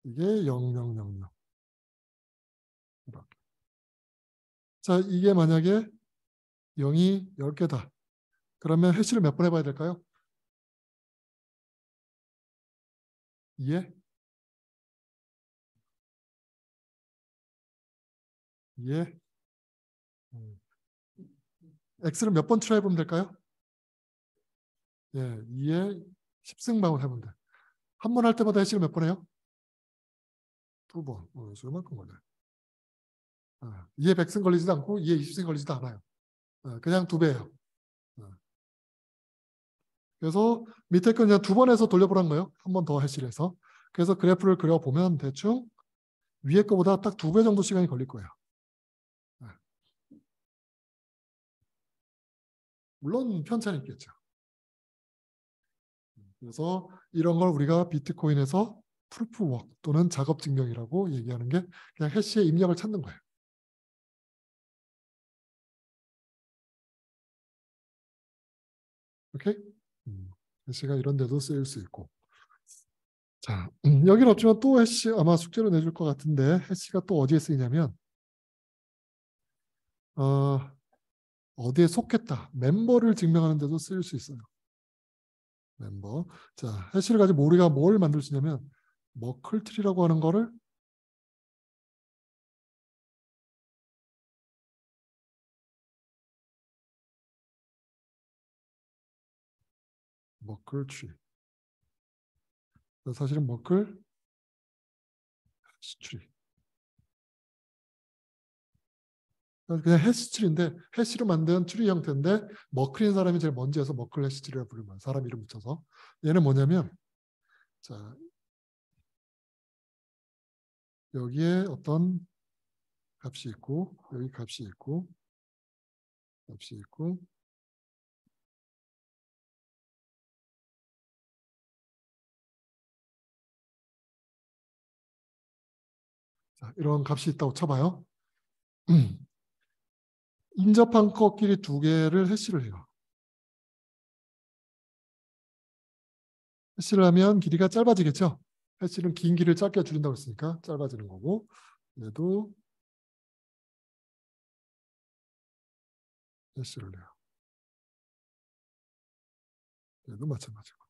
이게 0000. 이렇게. 자, 이게 만약에 0이 10개다. 그러면 해시를 몇 번 해봐야 될까요? 이해? 이해? x를 몇 번 추가해보면 될까요? 예, 2에 10승방울 해보면 돼. 한 번 할 때마다 해시를 몇 번 해요? 2번. 요만큼 걸려요. 2에 100승 걸리지도 않고 2에 20승 걸리지도 않아요. 그냥 2배예요. 그래서 밑에 거 그냥 2번 해서 돌려보라는 거예요. 한 번 더 해시를 해서. 그래서 그래프를 그려보면 대충 위에 거보다 딱 2배 정도 시간이 걸릴 거예요. 물론 편차는 있겠죠. 그래서 이런 걸 우리가 비트코인에서 프루프 워크 또는 작업 증명이라고 얘기하는 게 그냥 해시의 입력을 찾는 거예요. 오케이? 해시가 이런 데도 쓰일 수 있고. 자, 여기는 없지만 또 해시 아마 숙제로 내줄 것 같은데 해시가 또 어디에 쓰이냐면 어디에 속했다. 멤버를 증명하는 데도 쓰일 수 있어요. 멤버. 자, 해시를 가지고 우리가 뭘 만들 수 있냐면 머클트리라고 하는 거를 머클트리. 사실은 머클 해시트리. 그냥 해시트리인데 해시로 만든 트리 형태인데 머클인 사람이 제일 먼저 해서 머클 해시트리라고 부르는 거예요. 사람 이름 붙여서. 얘는 뭐냐면 자, 여기에 어떤 값이 있고 여기 값이 있고 값이 있고 자, 이런 값이 있다고 쳐봐요. 인접한 것끼리 두 개를 해시를 해요. 해시를 하면 길이가 짧아지겠죠. 해시는 긴 길을 짧게 줄인다고 했으니까 짧아지는 거고 얘도 해시를 해요. 얘도 마찬가지고.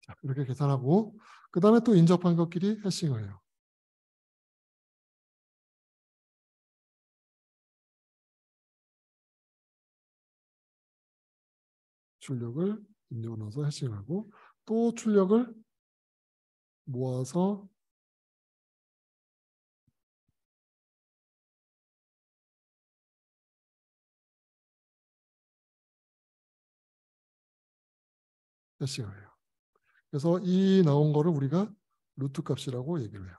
자, 이렇게 계산하고 그 다음에 또 인접한 것끼리 해싱을 해요. 출력을 입력을 넣어서 해싱하고 또 출력을 모아서 해싱을 해요. 그래서 이 나온 거를 우리가 루트 값이라고 얘기를 해요.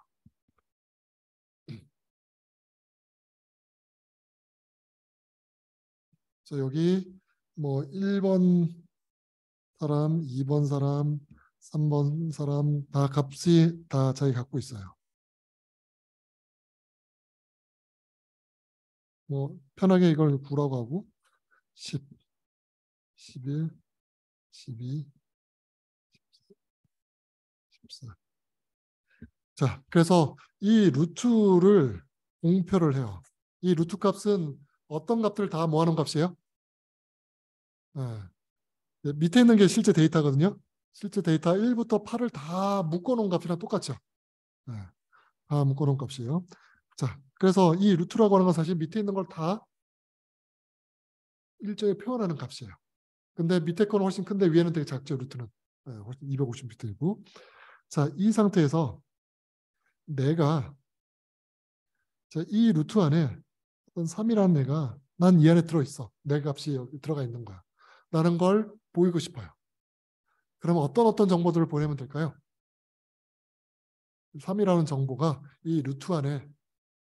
자, 여기 뭐 1번 사람, 2번 사람, 3번 사람 다 값이 다 자기 갖고 있어요. 뭐 편하게 이걸 9라고 하고 10, 11, 12, 14. 자, 그래서 이 루트를 공표를 해요. 이 루트 값은 어떤 값들을 다 모아놓은 값이에요? 네, 밑에 있는 게 실제 데이터거든요. 실제 데이터 1부터 8을 다 묶어놓은 값이랑 똑같죠. 네, 다 묶어놓은 값이에요. 자, 그래서 이 루트라고 하는 건 사실 밑에 있는 걸 다 일정에 표현하는 값이에요. 근데 밑에 거는 훨씬 큰데 위에는 되게 작죠, 루트는. 네, 훨씬 250비트이고. 자, 이 상태에서 내가 자, 이 루트 안에 어떤 3이라는 애가 난 이 안에 들어있어. 내 값이 여기 들어가 있는 거야. 라는 걸 보이고 싶어요. 그러면 어떤 정보들을 보내면 될까요? 3이라는 정보가 이 루트 안에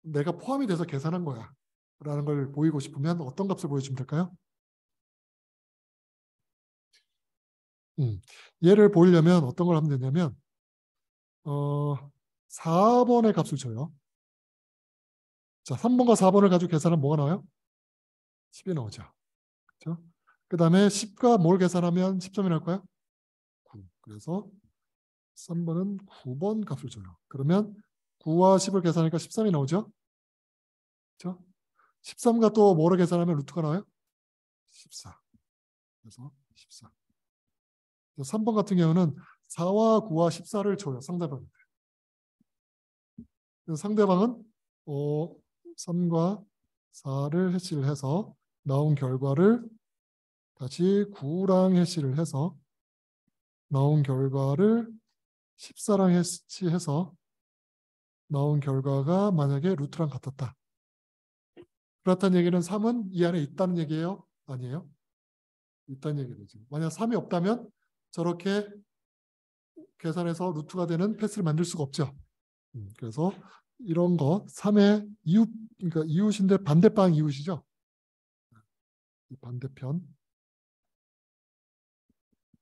내가 포함이 돼서 계산한 거야. 라는 걸 보이고 싶으면 어떤 값을 보여주면 될까요? 얘를 보이려면 어떤 걸 하면 되냐면 4번의 값을 줘요. 자, 3번과 4번을 가지고 계산하면 뭐가 나와요? 10이 나오죠. 그렇죠? 그 다음에 10과 뭘 계산하면 10점이 나올까요? 9. 그래서 3번은 9번 값을 줘요. 그러면 9와 10을 계산하니까 13이 나오죠. 그렇죠? 13과 또 뭐를 계산하면 루트가 나와요? 14. 그래서 14. 3번 같은 경우는 4와 9와 14를 줘요. 상대방한테. 상대방은 3과 4를 해시를 해서 나온 결과를 다시 9랑 해시를 해서 나온 결과를 14랑 해시해서 나온 결과가 만약에 루트랑 같았다. 그렇다는 얘기는 3은 이 안에 있다는 얘기예요? 아니에요? 있다는 얘기죠. 만약 3이 없다면 저렇게 계산해서 루트가 되는 패스를 만들 수가 없죠. 그래서 이런 거 3의 이웃, 그러니까 이웃인데 반대방 이웃이죠. 이 반대편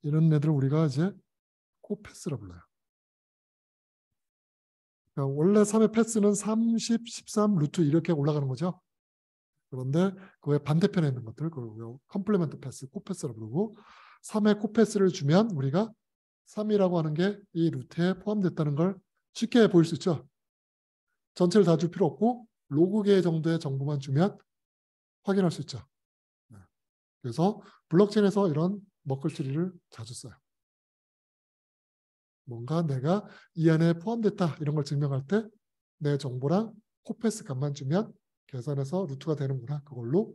이런 애들 우리가 이제 코패스라 불러요. 그러니까 원래 3의 패스는 30, 13, 루트 이렇게 올라가는 거죠. 그런데 그의 반대편에 있는 것들, 그걸 컴플리멘트 패스, 코패스라 부르고 3의 코패스를 주면 우리가 3이라고 하는 게 이 루트에 포함됐다는 걸 쉽게 보일 수 있죠. 전체를 다 줄 필요 없고 로그 개 정도의 정보만 주면 확인할 수 있죠. 그래서 블록체인에서 이런 먹글트리를 자주 써요. 뭔가 내가 이 안에 포함됐다 이런 걸 증명할 때 내 정보랑 코패스 값만 주면 계산해서 루트가 되는구나. 그걸로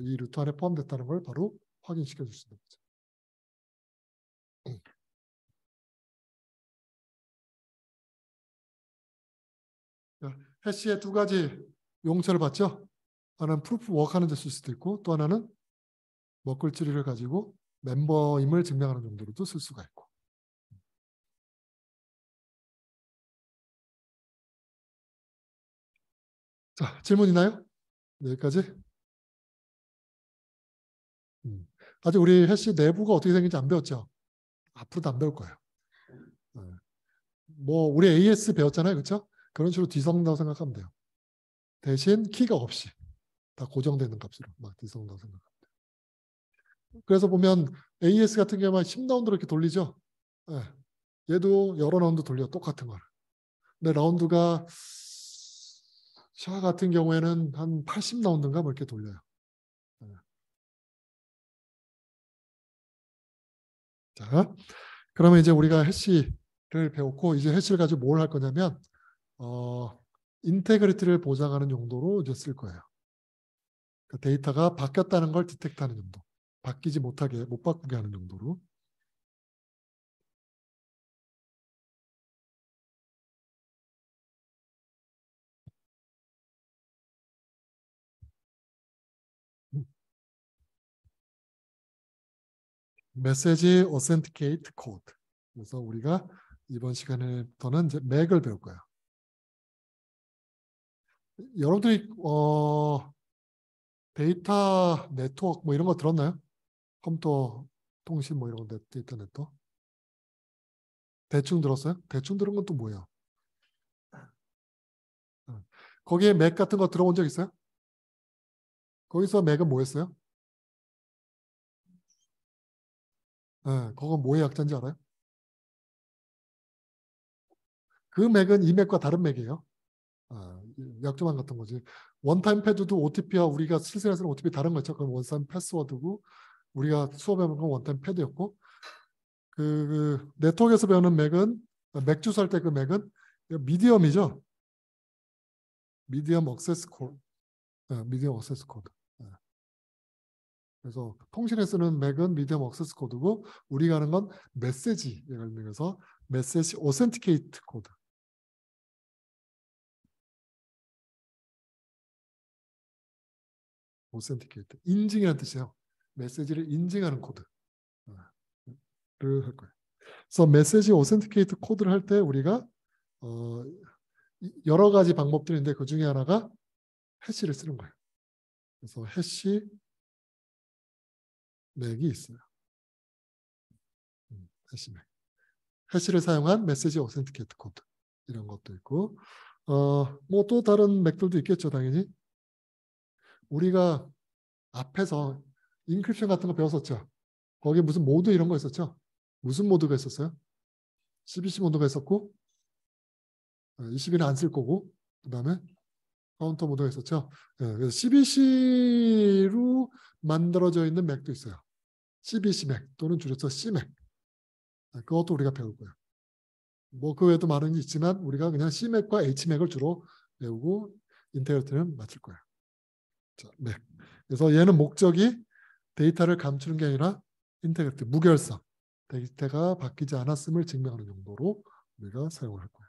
이 루트 안에 포함됐다는 걸 바로 확인시켜 줄 수 있는 거죠. 해시의 두 가지 용처를 봤죠. 하나는 프루프 워크하는 데 쓸 수도 있고 또 하나는 먹글트리를 가지고 멤버임을 증명하는 정도로도 쓸 수가 있고. 자, 질문 있나요? 여기까지. 아직 우리 해시 내부가 어떻게 생긴지 안 배웠죠? 앞으로도 안 배울 거예요. 뭐 우리 AS 배웠잖아요, 그렇죠? 그런 식으로 뒤섞는다고 생각하면 돼요. 대신 키가 없이 다 고정되는 값으로 막 뒤섞는다고 생각하면 돼요. 그래서 보면 AS 같은 경우는 10라운드로 이렇게 돌리죠. 네. 얘도 여러 라운드 돌려 똑같은 걸. 근데 라운드가 샤 같은 경우에는 한 80라운드인가 뭐 이렇게 돌려요. 네. 자, 그러면 이제 우리가 해시를 배웠고 이제 해시를 가지고 뭘 할 거냐면 인테그리티를 보장하는 용도로 이제 쓸 거예요. 그 데이터가 바뀌었다는 걸 디텍트하는 정도. 바뀌지 못하게 못 바꾸게 하는 정도로. 메시지 오센티케이트 코드. 그래서 우리가 이번 시간에부터는 이제 맥을 배울 거예요. 여러분들이 데이터 네트워크 뭐 이런 거 들었나요? 컴퓨터 통신 뭐 이런 거 데이터 네트워크? 대충 들었어요? 대충 들은 건 또 뭐예요? 거기에 맥 같은 거 들어본 적 있어요? 거기서 맥은 뭐였어요? 네, 그건 뭐의 약자인지 알아요? 그 맥은 이 맥과 다른 맥이에요. 약조만 같은 거지. 원타임 패드도 OTP와 우리가 실생활에 쓰는 OTP 다른 거죠. 그건 원타임 패스워드고 우리가 수업에 배운 건 원타임 패드였고 그 네트워크에서 배우는 맥은 맥 주소할 때 그 맥은 미디엄이죠. 미디엄 억세스 코드. 미디엄 억세스 코드. 그래서 통신에 쓰는 맥은 미디엄 억세스 코드고 우리가 하는 건 메시지 예를 들어서 메시지 오센티케이트 코드. 오센티케이트 인증이라는 뜻이에요. 메시지를 인증하는 코드를 할 거예요. 그래서 메시지 오센티케이트 코드를 할 때 우리가 여러 가지 방법들인데 그 중에 하나가 해시를 쓰는 거예요. 그래서 해시 맥이 있어요. 해시 맥. 해시를 사용한 메시지 오센티케이트 코드 이런 것도 있고 뭐 또 다른 맥들도 있겠죠, 당연히. 우리가 앞에서 인크립션 같은 거 배웠었죠. 거기에 무슨 모드 이런 거 있었죠. 무슨 모드가 있었어요? CBC 모드가 있었고, 20일은 안 쓸 거고, 그 다음에 카운터 모드가 있었죠. 그래서 CBC로 만들어져 있는 맥도 있어요. CBC 맥 또는 줄여서 C맥. 그것도 우리가 배울 거예요. 뭐 그 외에도 많은 게 있지만 우리가 그냥 C맥과 H맥을 주로 배우고 인테그리티는 마칠 거예요. 자, 맥. 그래서 얘는 목적이 데이터를 감추는 게 아니라 인테그리티, 무결성. 데이터가 바뀌지 않았음을 증명하는 용도로 우리가 사용을 할 거예요.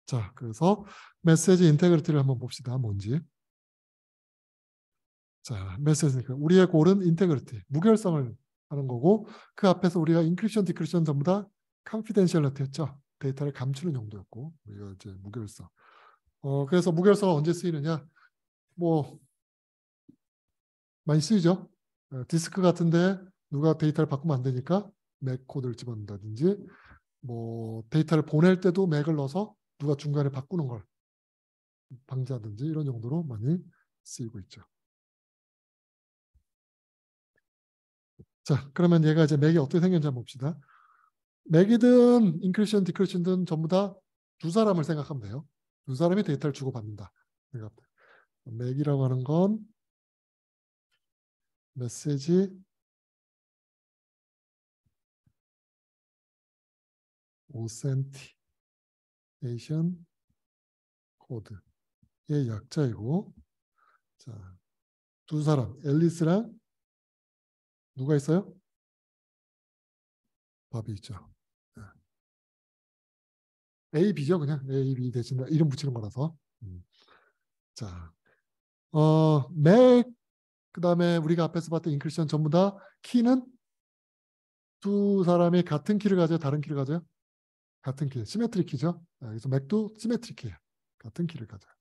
자, 그래서 메시지 인테그리티를 한번 봅시다. 뭔지. 자, 메시지니까 우리의 골은 인테그리티, 무결성을 하는 거고 그 앞에서 우리가 인크립션, 디크립션 전부 다 컨피덴셜리티 했죠. 데이터를 감추는 용도였고 우리가 이제 무결성. 그래서 무결성은 언제 쓰이느냐? 뭐 많이 쓰이죠. 디스크 같은데 누가 데이터를 바꾸면 안 되니까 맥 코드를 집어넣는다든지 뭐 데이터를 보낼 때도 맥을 넣어서 누가 중간에 바꾸는 걸 방지하든지 이런 용도로 많이 쓰이고 있죠. 자, 그러면 얘가 이제 맥이 어떻게 생겼는지 한번 봅시다. 맥이든 인크리션, 디크리션든 전부 다 두 사람을 생각하면 돼요. 두 사람이 데이터를 주고받는다. 맥이라고 하는 건 메시지 오센티케이션 코드의 약자이고, 자, 두 사람 앨리스랑 누가 있어요? 밥이 있죠. A, B죠. 그냥 A, B 대신 이름 붙이는 거라서. 자, 맥 그다음에 우리가 앞에서 봤던 인크리션 전부 다 키는 두 사람이 같은 키를 가져요, 다른 키를 가져요? 같은 키, 시메트릭 키죠. 그래서 맥도 시메트릭 키예요. 같은 키를 가져요.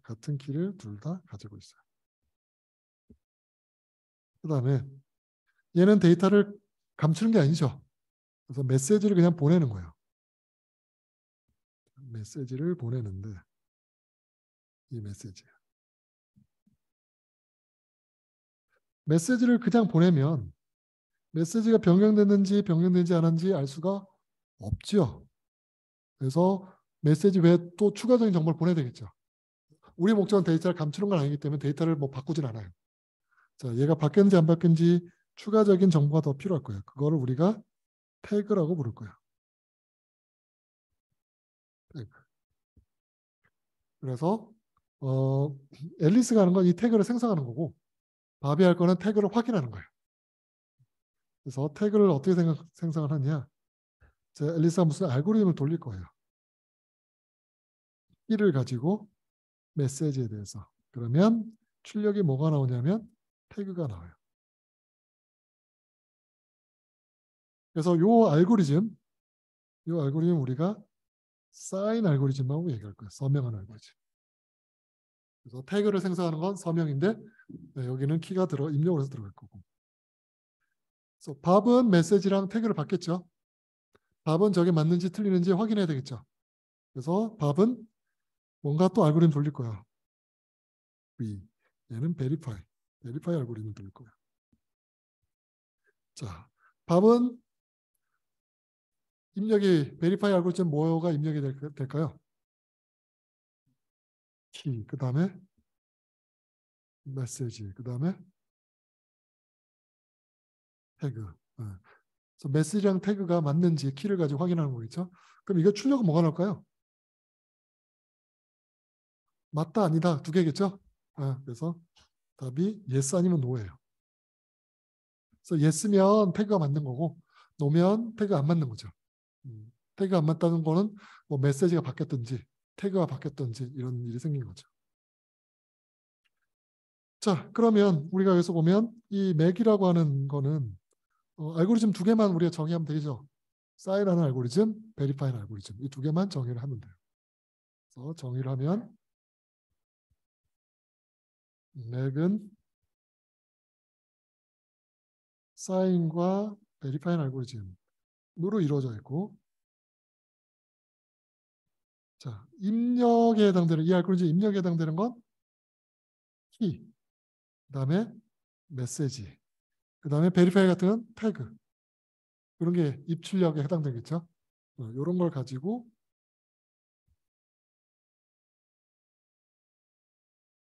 같은 키를 둘 다 가지고 있어요. 그다음에 얘는 데이터를 감추는 게 아니죠. 그래서 메시지를 그냥 보내는 거예요. 메시지를 보내는데 이 메시지를 그냥 보내면 메시지가 변경됐는지 않았는지 알 수가 없죠. 그래서 메시지 외에 또 추가적인 정보를 보내야 되겠죠. 우리 목적은 데이터를 감추는 건 아니기 때문에 데이터를 뭐 바꾸진 않아요. 자, 얘가 바뀌었는지 안 바뀌었는지 추가적인 정보가 더 필요할 거예요. 그거를 우리가 태그라고 부를 거예요. 태그. 그래서 앨리스가 하는 건 이 태그를 생성하는 거고 바비 할 거는 태그를 확인하는 거예요. 그래서 태그를 어떻게 생성을 하냐? 자, 앨리스가 무슨 알고리즘을 돌릴 거예요. 키를 가지고 메시지에 대해서. 그러면 출력이 뭐가 나오냐면 태그가 나와요. 그래서 요 알고리즘 우리가 사인 알고리즘하고 얘기할 거예요. 서명한 알고리즘. 그래서 태그를 생성하는 건 서명인데 여기는 키가 입력을 해서 들어갈 거고. 그래서 밥은 메시지랑 태그를 받겠죠. 밥은 저게 맞는지 틀리는지 확인해야 되겠죠. 그래서 밥은 뭔가 또 알고리즘 돌릴 거야. 얘는 베리파이 알고리즘을 돌릴 거야. 자, 밥은 입력이 베리파이 알고리즘 뭐가 입력이 될까요? 키, 그 다음에 메시지, 그 다음에 태그. 그래서 메시지랑 태그가 맞는지 키를 가지고 확인하는 거겠죠. 그럼 이거 출력은 뭐가 나올까요? 맞다, 아니다 두 개겠죠. 그래서 답이 yes 아니면 no예요. 그래서 yes면 태그가 맞는 거고 no면 태그가 안 맞는 거죠. 태그가 안 맞다는 거는 뭐 메시지가 바뀌었든지 태그가 바뀌었든지 이런 일이 생긴 거죠. 자, 그러면 우리가 여기서 보면 이 맥이라고 하는 거는 알고리즘 두 개만 우리가 정의하면 되죠. 사인하는 알고리즘, 베리파이는 알고리즘 이 두 개만 정의를 하면 돼요. 그래서 정의를 하면 맥은 사인과 베리파이는 알고리즘으로 이루어져 있고, 자, 입력에 해당되는 이 알고리즘 입력에 해당되는 건 키, 그다음에 메시지, 그다음에 베리파이 같은 건 태그. 그런 게 입출력에 해당되겠죠. 이런 걸 가지고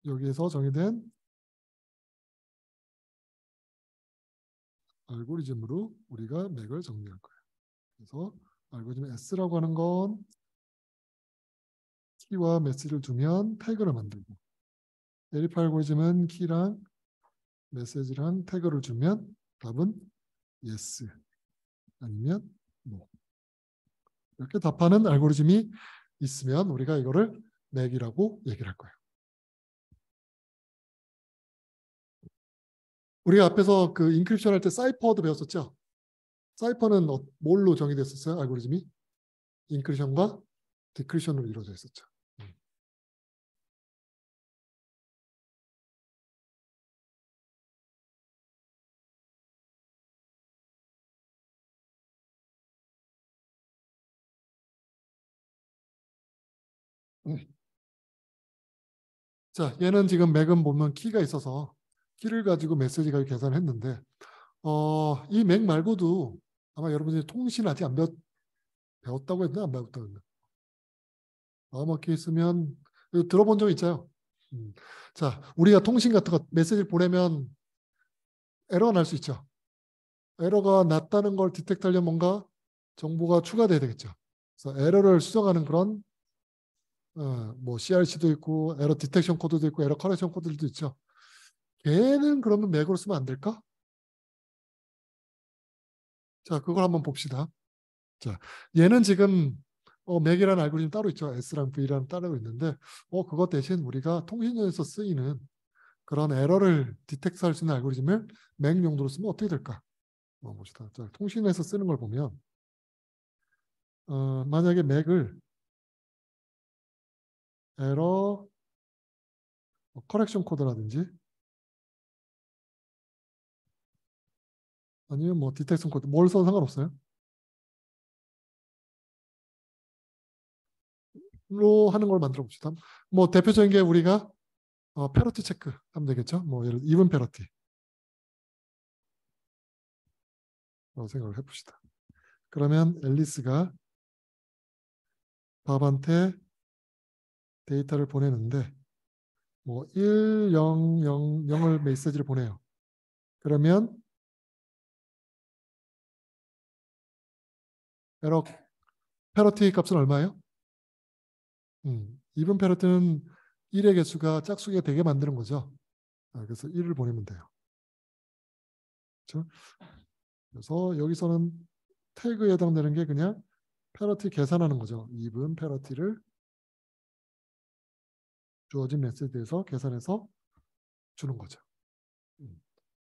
여기에서 정의된 알고리즘으로 우리가 맥을 정리할 거예요. 그래서 알고리즘 S라고 하는 건 키와 메시지를 두면 태그를 만들고, 베리파이 알고리즘은 키랑 메시지랑 태그를 주면 답은 yes 아니면 no. 이렇게 답하는 알고리즘이 있으면 우리가 이거를 맥이라고 얘기를 할 거예요. 우리가 앞에서 그 인크립션 할 때 사이퍼도 배웠었죠. 사이퍼는 뭘로 정의됐었어요? 알고리즘이 인크리션과 디크리션으로 이루어져 있었죠. 자, 얘는 지금 맥은 보면 키가 있어서 키를 가지고 메시지가 계산했는데 이 맥 말고도 아마 여러분들이 통신 아직 안 배웠다고 했나 안 배웠다고 했나? 마음먹혀 있으면 이거 들어본 적 있죠? 자, 우리가 통신 같은 거 메시지를 보내면 에러가 날 수 있죠. 에러가 났다는 걸 디텍트하려면 뭔가 정보가 추가돼야 되겠죠. 그래서 에러를 수정하는 그런 뭐 CRC도 있고 에러 디텍션 코드도 있고 에러 커렉션 코드들도 있죠. 걔는 그러면 맥으로 쓰면 안 될까? 자, 그걸 한번 봅시다. 자, 얘는 지금 맥이라는 알고리즘 따로 있죠. S랑 V랑 따로 있는데 그것 대신 우리가 통신용에서 쓰이는 그런 에러를 디텍트할 수 있는 알고리즘을 맥 용도로 쓰면 어떻게 될까? 봅시다. 자, 통신에서 쓰는 걸 보면 만약에 맥을 에러 커렉션 코드라든지 아니면 뭐 디텍션 코드 뭘 써도 상관없어요. 로 하는 걸 만들어 봅시다. 뭐 대표적인 게 우리가 패러티 체크 하면 되겠죠. 뭐 예를 들어 이븐 패러티 생각을 해봅시다. 그러면 앨리스가 밥한테 데이터를 보내는데 뭐 1, 0, 0, 0을 메시지를 보내요. 그러면 에러 패러티 값은 얼마예요? 이븐 패러티는 1의 개수가 짝수가 되게 만드는 거죠. 그래서 1을 보내면 돼요. 그렇죠? 그래서 여기서는 태그에 해당되는 게 그냥 패러티 계산하는 거죠. 이븐 패러티를 주어진 메시지에서 계산해서 주는 거죠.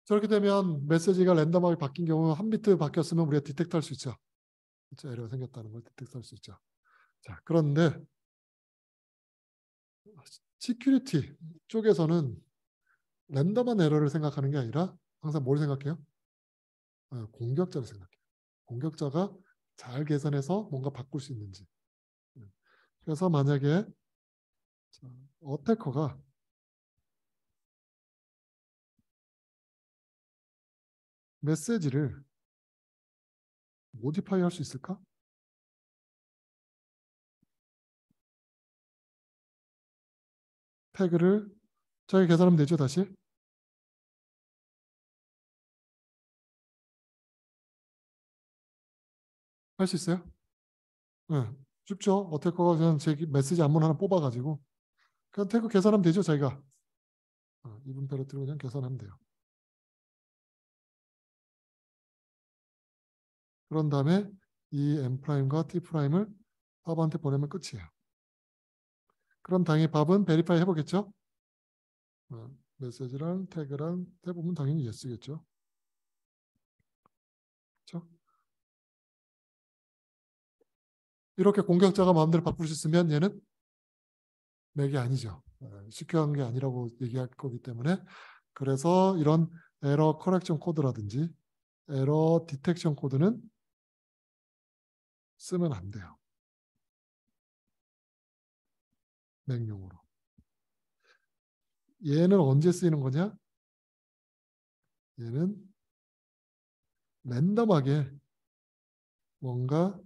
저렇게 되면 메시지가 랜덤하게 바뀐 경우 한 비트 바뀌었으면 우리가 디텍트 할 수 있죠. 그렇죠? 에러가 생겼다는 걸 디텍트 할 수 있죠. 자, 그런데 시큐리티 쪽에서는 랜덤한 에러를 생각하는 게 아니라 항상 뭘 생각해요? 공격자를 생각해요. 공격자가 잘 계산해서 뭔가 바꿀 수 있는지. 그래서 만약에 어태커가 메시지를 모디파이 할 수 있을까? 태그를 저기 계산하면 되죠, 다시. 할 수 있어요? 네, 쉽죠. 어태커가 그냥 제 메시지 안문 하나 뽑아가지고 그냥 태그 계산하면 되죠, 자기가. 이분 페러티로 그냥 계산하면 돼요. 그런 다음에 이 M 프라임과 T 프라임을 밥한테 보내면 끝이에요. 그럼 당연히 밥은 베리파이 해보겠죠. 메시지랑 태그랑 대부분 당연히 yes겠죠. 그렇죠? 이렇게 공격자가 마음대로 바꿀 수 있으면 얘는 맥이 아니죠. 시큐한 게 아니라고 얘기할 거기 때문에 그래서 이런 에러 커렉션 코드라든지 에러 디텍션 코드는 쓰면 안 돼요. 맥용으로. 얘는 언제 쓰이는 거냐? 얘는 랜덤하게 뭔가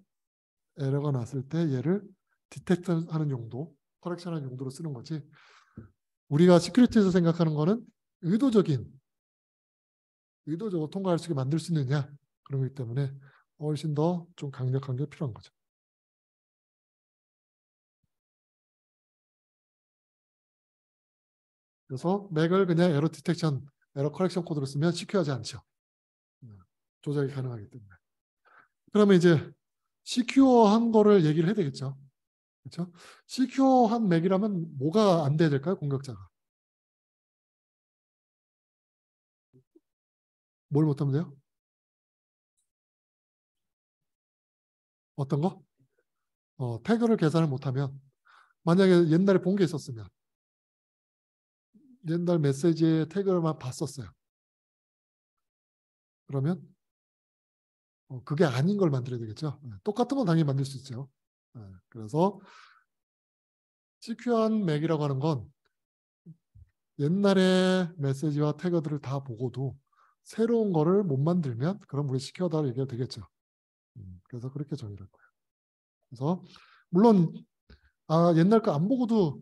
에러가 났을 때 얘를 디텍트하는 용도, 커렉션하는 용도로 쓰는 거지. 우리가 시큐리티에서 생각하는 거는 의도적으로 통과할 수 있게 만들 수 있느냐 그런 거기 때문에 훨씬 더 좀 강력한 게 필요한 거죠. 그래서 맥을 그냥 에러 디텍션, 에러 커렉션 코드로 쓰면 시큐어하지 않죠. 조작이 가능하기 때문에. 그러면 이제 시큐어한 거를 얘기를 해야 되겠죠. 그렇죠? 시큐어한 맥이라면 뭐가 안 돼야 될까요? 공격자가. 뭘 못하면 돼요? 어떤 거? 태그를 계산을 못하면 만약에 옛날에 본 게 있었으면 옛날 메시지의 태그만 봤었어요. 그러면 그게 아닌 걸 만들어야 되겠죠. 똑같은 건 당연히 만들 수 있죠. 그래서 시큐어한 맥이라고 하는 건 옛날의 메시지와 태그들을 다 보고도 새로운 거를 못 만들면 그럼 우리 시큐어다고 얘기가 되겠죠. 그래서 그렇게 정의를 할 거예요. 그래서 물론 옛날 거 안 보고도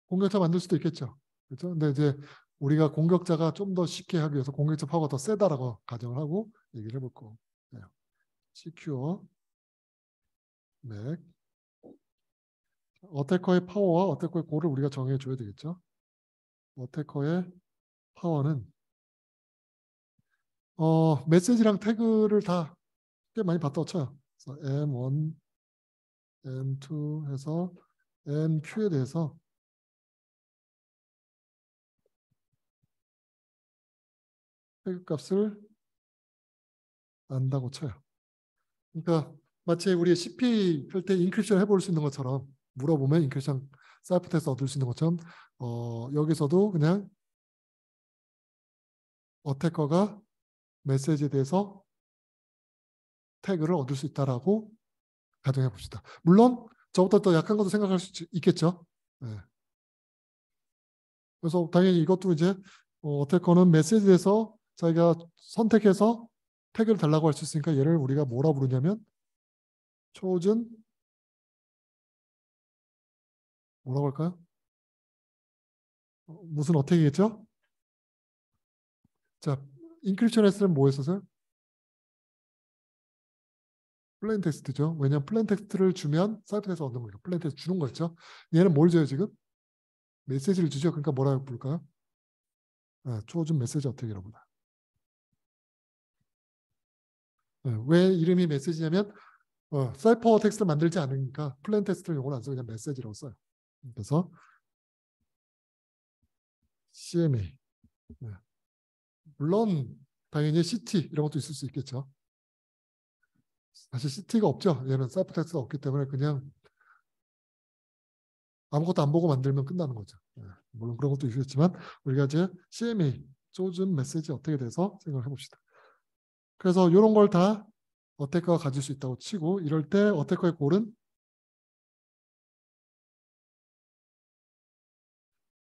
공격자 만들 수도 있겠죠. 그렇죠? 근데 이제 우리가 공격자가 좀 더 쉽게 하기 위해서 공격자 파워가 더 세다라고 가정을 하고 얘기를 해볼 거예요. 시큐어 맥 어태커의 파워와 어태커의 골을 우리가 정해 줘야 되겠죠. 어태커의 파워는 메시지랑 태그를 다 꽤 많이 받다 쳐요. 그래서 M1, M2 해서 MQ에 대해서 태그 값을 안다고 쳐요. 그러니까 마치 우리 CP 할 때 인크립션 해볼 수 있는 것처럼 물어보면 인크립션 사이퍼텍스트 얻을 수 있는 것처럼 여기서도 그냥 어태커가 메시지에 대해서 태그를 얻을 수 있다라고 가정해 봅시다. 물론 저보다 더 약한 것도 생각할 수 있겠죠. 네. 그래서 당연히 이것도 이제 어태커는 메시지에서 자기가 선택해서 태그를 달라고 할 수 있으니까 얘를 우리가 뭐라 부르냐면 초준 뭐라고 할까요? 무슨 어택이겠죠? 자, 인크립션 했으면 뭐 했었어요? 플레인 텍스트죠. 왜냐하면 플레인 텍스트를 주면 사이퍼텍스트 얻는 거예요. 플레인 텍스트 주는 거였죠. 얘는 뭘 줘요 지금? 메시지를 주죠. 그러니까 뭐라고 부를까요? 초준 메시지 어택이라고 부르다. 왜 이름이 메시지냐면 사이퍼 텍스트를 만들지 않으니까 플레인 텍스트를 용어를 안 써요. 그냥 메시지라고 써요. 그래서 CMA. 물론 당연히 CT 이런 것도 있을 수 있겠죠. 사실 CT가 없죠. 얘는 사이퍼 텍스트가 없기 때문에 그냥 아무것도 안 보고 만들면 끝나는 거죠. 물론 그런 것도 있겠지만 우리가 이제 CMA, 초준 메시지 어택에 대해서 생각을 해봅시다. 그래서 이런 걸 다 어택커가 가질 수 있다고 치고 이럴 때 어택커의 골은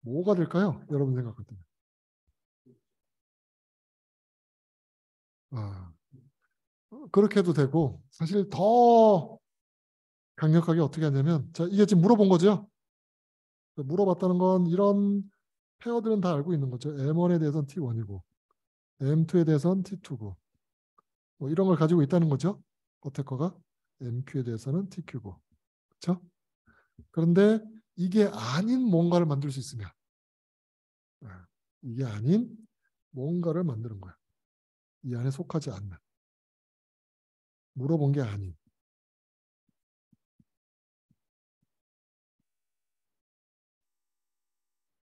뭐가 될까요? 여러분 생각할 때. 그렇게 해도 되고 사실 더 강력하게 어떻게 하냐면 자 이게 지금 물어본 거죠. 물어봤다는 건 이런 페어들은 다 알고 있는 거죠. M1에 대해서는 T1이고 M2에 대해서는 T2고 뭐 이런 걸 가지고 있다는 거죠. 어택커가 MQ에 대해서는 TQ고 그렇죠? 그런데 이게 아닌 뭔가를 만들 수 있으면 이게 아닌 뭔가를 만드는 거야. 이 안에 속하지 않는 물어본 게 아닌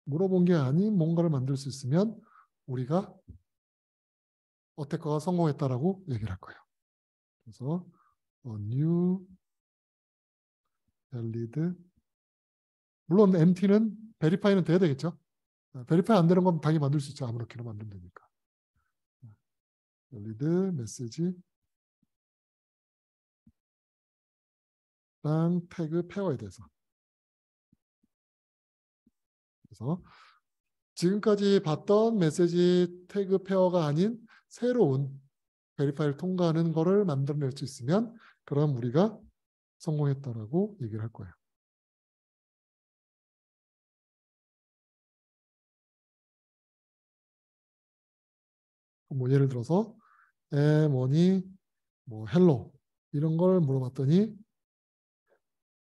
물어본 게 아닌 뭔가를 만들 수 있으면 우리가 어택커가 성공했다라고 얘기를 할 거예요. 그래서 new valid 물론 MT는 베리파이는 돼야 되겠죠. 베리파이 안 되는 건 당연히 만들 수 있죠. 아무렇게나 만들면 되니까. valid 메시지 태그 페어에 대해서. 그래서 지금까지 봤던 메시지 태그 페어가 아닌 새로운 베리파이를 통과하는 거를 만들어낼 수 있으면 그럼 우리가 성공했다라고 얘기를 할 거예요. 뭐 예를 들어서 뭐니 뭐 헬로 이런 걸 물어봤더니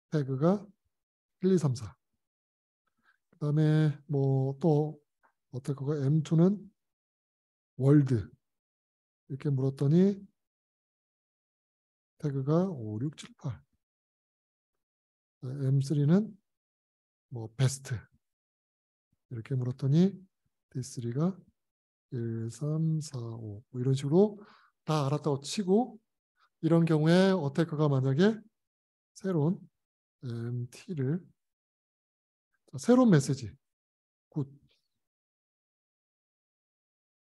태그가 1, 2, 3, 4. 그다음에 뭐 또 어떨 거가 M2는 월드 이렇게 물었더니 태그가 5, 6, 7, 8. M3는 뭐 베스트 이렇게 물었더니 D3가 1, 3, 4, 5 뭐 이런 식으로 다 알았다고 치고 이런 경우에 어태커가 만약에 새로운 MT를 새로운 메시지 굿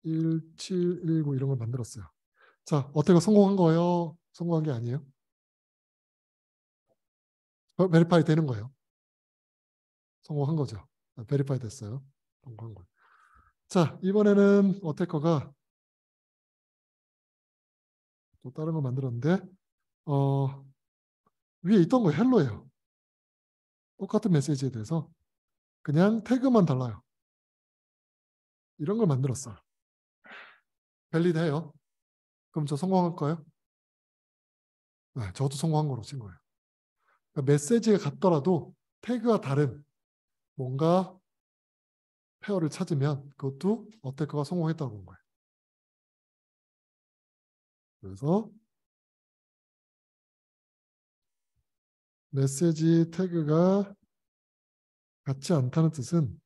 1719 이런 걸 만들었어요. 자, 어태커 성공한 거예요? 성공한 게 아니에요? 베리파이 되는 거예요. 성공한 거죠. 베리파이 됐어요. 성공한 거예요. 자, 이번에는 어태커가 또 다른 걸 만들었는데 위에 있던 거 헬로예요. 똑같은 메시지에 대해서 그냥 태그만 달라요. 이런 걸 만들었어요. 밸리드해요. 그럼 저 성공할까요? 네, 저도 성공한 거로 친 거예요. 그러니까 메시지가 같더라도 태그가 다른 뭔가 페어를 찾으면 그것도 어태커가 성공했다고 본 거예요. 그래서 메시지 태그가 같지 않다는 뜻은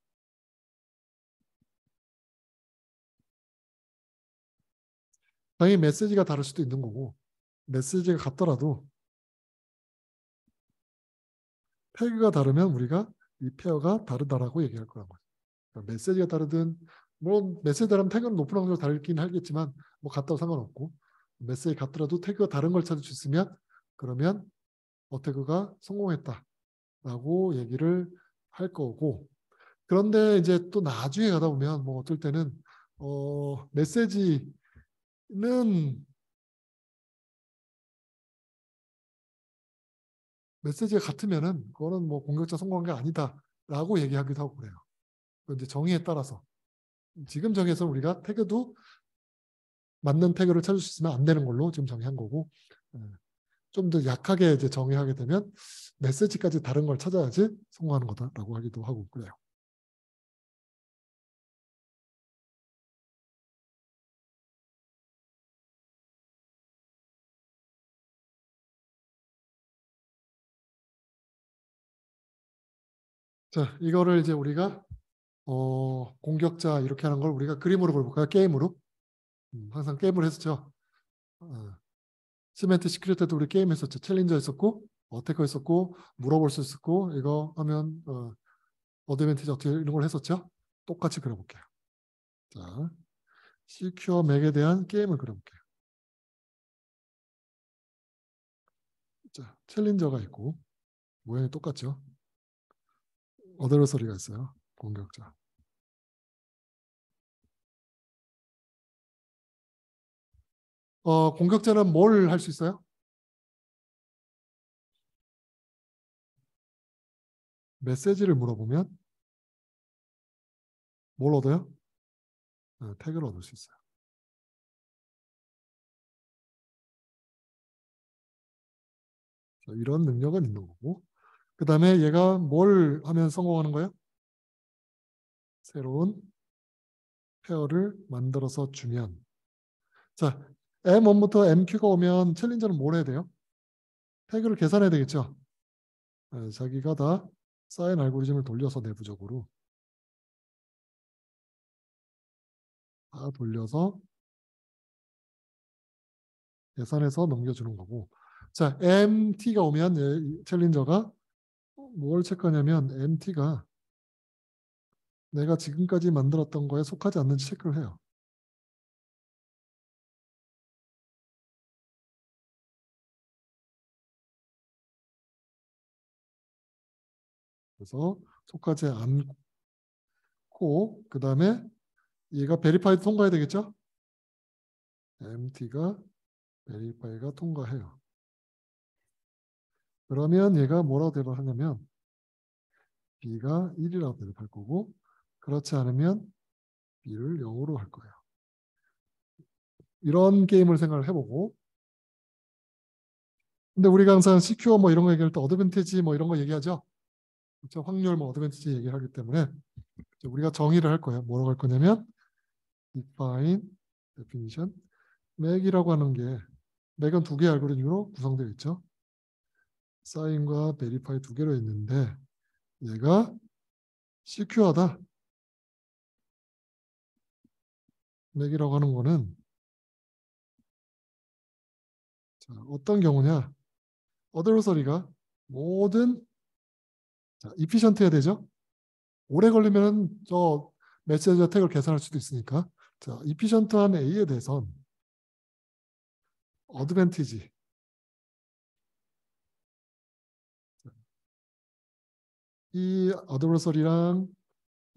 당연히 메시지가 다를 수도 있는 거고 메시지가 같더라도 태그가 다르면 우리가 이 페어가 다르다라고 얘기할 거란 거예요. 그러니까 메시지가 다르든 물론 메시지 다르면 태그는 높은 확률로 다르긴 하겠지만 뭐 같다고 상관없고 메시지 같더라도 태그가 다른 걸 찾을 수 있으면 그러면 어태그가 성공했다라고 얘기를 할 거고 그런데 이제 또 나중에 가다 보면 뭐 어떨 때는 메시지는 메시지가 같으면은 그거는 뭐 공격자 성공한 게 아니다라고 얘기하기도 하고 그래요. 이제 정의에 따라서 지금 정의에서 우리가 태그도 맞는 태그를 찾을 수 있으면 안 되는 걸로 지금 정의한 거고 좀 더 약하게 이제 정의하게 되면 메시지까지 다른 걸 찾아야지 성공하는 거다라고 하기도 하고 그래요. 자, 이거를 이제 우리가 공격자 이렇게 하는 걸 우리가 그림으로 볼까요? 게임으로? 항상 게임을 했었죠. 시멘트 시크릿 때도 우리 게임 했었죠. 챌린저 했었고 어태커 했었고 물어볼 수 있었고 이거 하면 어드밴티지 어떻게 이런 걸 했었죠. 똑같이 그려볼게요. 자, 시큐어 맥에 대한 게임을 그려볼게요. 자, 챌린저가 있고 모양이 똑같죠. 어드버서리가 있어요. 공격자. 공격자는 뭘 할 수 있어요? 메시지를 물어보면 뭘 얻어요? 태그를 얻을 수 있어요. 자, 이런 능력은 있는 거고 그 다음에 얘가 뭘 하면 성공하는 거예요? 새로운 페어를 만들어서 주면 자 M1부터 MQ가 오면 챌린저는 뭘 해야 돼요? 태그를 계산해야 되겠죠. 자기가 다 쌓인 알고리즘을 돌려서 내부적으로 다 돌려서 계산해서 넘겨주는 거고 자 MT가 오면 챌린저가 뭘 체크하냐면 MT가 내가 지금까지 만들었던 거에 속하지 않는지 체크를 해요. 그래서 속하지 않고 그 다음에 얘가 베리파이드 통과해야 되겠죠? empty가 베리파이가 통과해요. 그러면 얘가 뭐라고 대답하냐면 b가 1이라고 대답할 거고 그렇지 않으면 b를 0으로 할 거예요. 이런 게임을 생각을 해보고 근데 우리가 항상 시큐어 뭐 이런 거 얘기할 때 어드밴티지 뭐 이런 거 얘기하죠. 그렇죠? 확률 뭐 어드밴티지 얘기하기 때문에 우리가 정의를 할 거예요. 뭐라고 할 거냐면 define, definition, 맥이라고 하는 게 맥은 두 개의 알고리즘으로 구성되어 있죠. 사인과 베리파이 두 개로 있는데 얘가 시큐어다. 맥이라고 하는 거는 자, 어떤 경우냐? 어드버서리가 모든 이피션트 해야 되죠. 오래 걸리면 저 메시지 태그를 계산할 수도 있으니까 자, 이피션트한 A에 대해선 어드밴티지 이 어드버서리랑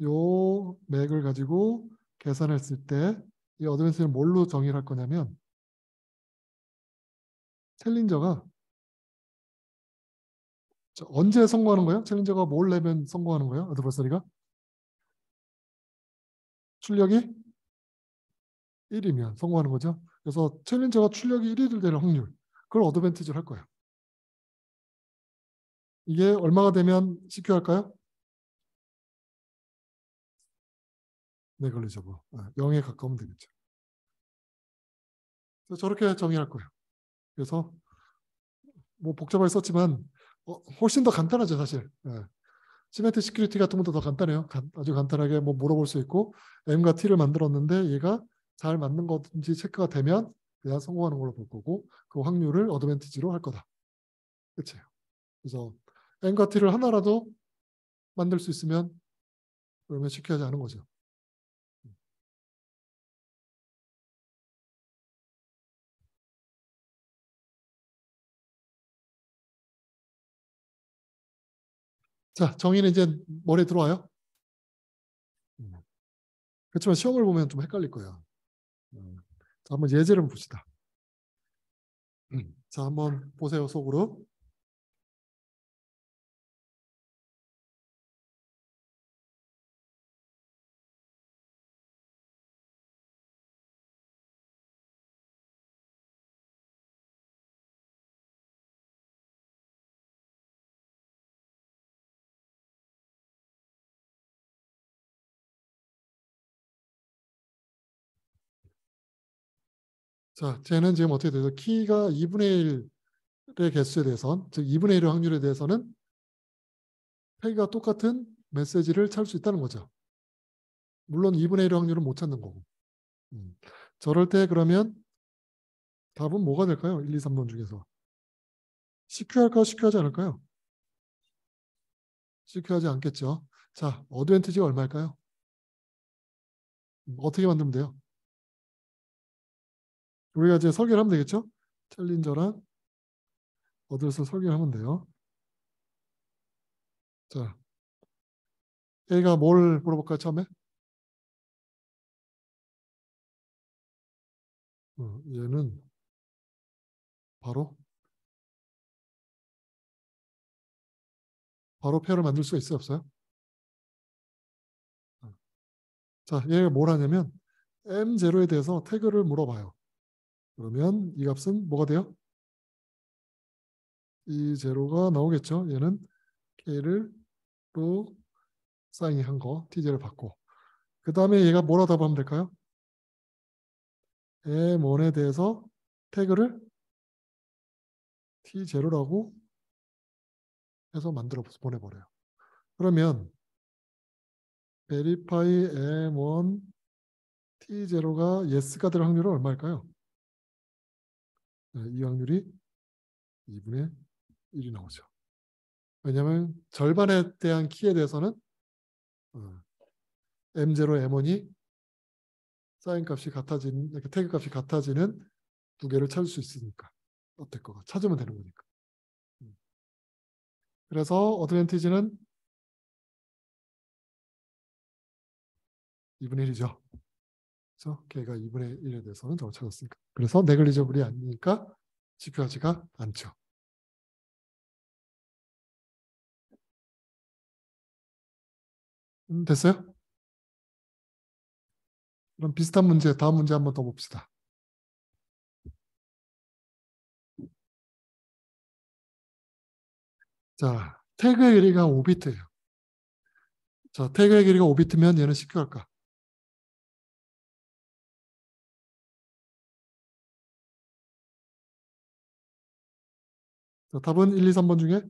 요 맥을 가지고 계산했을 때 이 어드밴티지는 뭘로 정의를 할 거냐면 챌린저가 언제 성공하는 거예요? 챌린저가 뭘 내면 성공하는 거예요? 어드버서리가 출력이 1이면 성공하는 거죠. 그래서 챌린저가 출력이 1이 되는 확률 그걸 어드밴티지를 할 거예요. 이게 얼마가 되면 CQ 할까요? 네글리저블. 0에 가까우면 되겠죠. 그래서 저렇게 정의할 거예요. 그래서 뭐 복잡하게 썼지만 훨씬 더 간단하죠 사실. 시멘트 시큐리티 같은 것도 더 간단해요. 아주 간단하게 뭐 물어볼 수 있고 M과 T를 만들었는데 얘가 잘 맞는 건지 체크가 되면 그냥 성공하는 걸로 볼 거고 그 확률을 어드밴티지로 할 거다. 끝이에요. 그래서 M과 T를 하나라도 만들 수 있으면 그러면 시큐하지 않은 거죠. 자, 정의는 이제 머리에 들어와요. 그렇지만 시험을 보면 좀 헷갈릴 거예요. 자, 한번 예제를 봅시다. 자, 한번 보세요, 속으로. 자, 쟤는 지금 어떻게 돼서 키가 2분의 1의 개수에 대해서는, 즉 2분의 1의 확률에 대해서는 태그가 똑같은 메시지를 찾을 수 있다는 거죠. 물론 2분의 1의 확률은 못 찾는 거고. 저럴 때 그러면 답은 뭐가 될까요? 1, 2, 3번 중에서. CQ 할까요? CQ 하지 않을까요? CQ 하지 않겠죠. 자, 어드밴티지가 얼마일까요? 어떻게 만들면 돼요? 우리가 이제 설계를 하면 되겠죠? 챌린저랑 어드레스 설계를 하면 돼요. 자, A가 뭘 물어볼까요, 처음에? 얘는 바로 페어를 만들 수가 있어요, 없어요? 자, 얘가 뭘 하냐면 M0에 대해서 태그를 물어봐요. 그러면 이 값은 뭐가 돼요? 이 제로가 나오겠죠. 얘는 K를 또 사인한 거 T0를 받고 그 다음에 얘가 뭐라 답하면 될까요? M1에 대해서 태그를 T0라고 해서 만들어 보내버려요. 그러면 verify M1 T0가 yes가 될 확률은 얼마일까요? 이 확률이 2분의 1이 나오죠. 왜냐하면 절반에 대한 키에 대해서는 M0, M1이 사인 값이 같아지는, 태그 값이 같아지는 두 개를 찾을 수 있으니까. 어떨 거가 찾으면 되는 거니까. 그래서 어드밴티지는 2분의 1이죠. 그래서 K가 2분의 1에 대해서는 저걸 찾았으니까. 그래서 네글리저블이 아니니까 지표하지가 않죠. 됐어요? 그럼 비슷한 문제, 다음 문제 한번 더 봅시다. 자, 태그의 길이가 5비트예요. 자, 태그의 길이가 5비트면 얘는 시큐할까? 자, 답은 1, 2, 3번 중에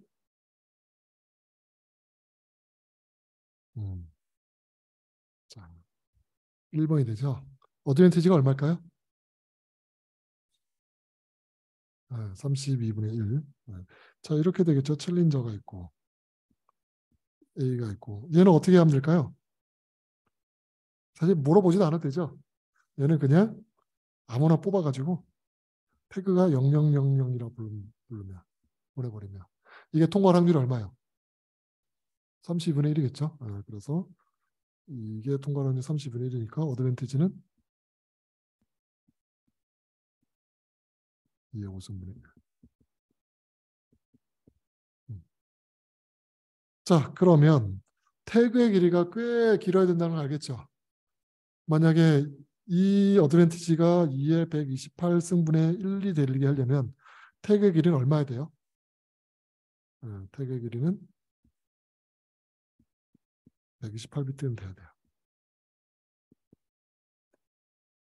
자, 1번이 되죠. 어드밴티지가 얼마일까요? 32분의 1. 자, 이렇게 되겠죠. 챌린저가 있고 A가 있고. 얘는 어떻게 하면 될까요? 사실 물어보지도 않아도 되죠. 얘는 그냥 아무나 뽑아가지고 태그가 0000이라고 부르면 보내버리면 이게 통과할 확률이 얼마예요? 32분의 1이겠죠. 그래서 이게 통과할 확률이 32분의 1이니까 어드밴티지는 2의 5승분의 1. 자, 그러면 태그의 길이가 꽤 길어야 된다는 걸 알겠죠. 만약에 이 어드밴티지가 2의 128승분의 1이 되게 하려면 태그의 길이는 얼마야 돼요? 태그의 길이는 128비트는 돼야 돼요.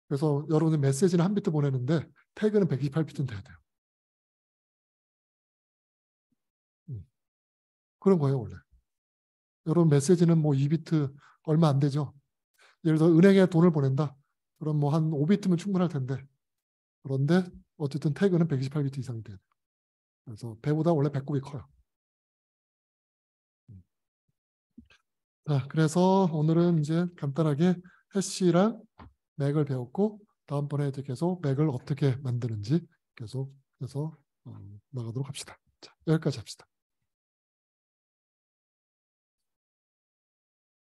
그래서 여러분이 메시지는 1비트 보내는데 태그는 128비트는 돼야 돼요. 그런 거예요, 원래. 여러분 메시지는 뭐 2비트 얼마 안 되죠. 예를 들어 은행에 돈을 보낸다. 그럼 뭐 한 5비트면 충분할 텐데. 그런데 어쨌든 태그는 128비트 이상이 돼야 돼요. 그래서 배보다 원래 배꼽이 커요. 자, 그래서 오늘은 이제 간단하게 해시랑 맥을 배웠고 다음번에 이제 계속 맥을 어떻게 만드는지 계속 해서 나가도록 합시다. 자, 여기까지 합시다.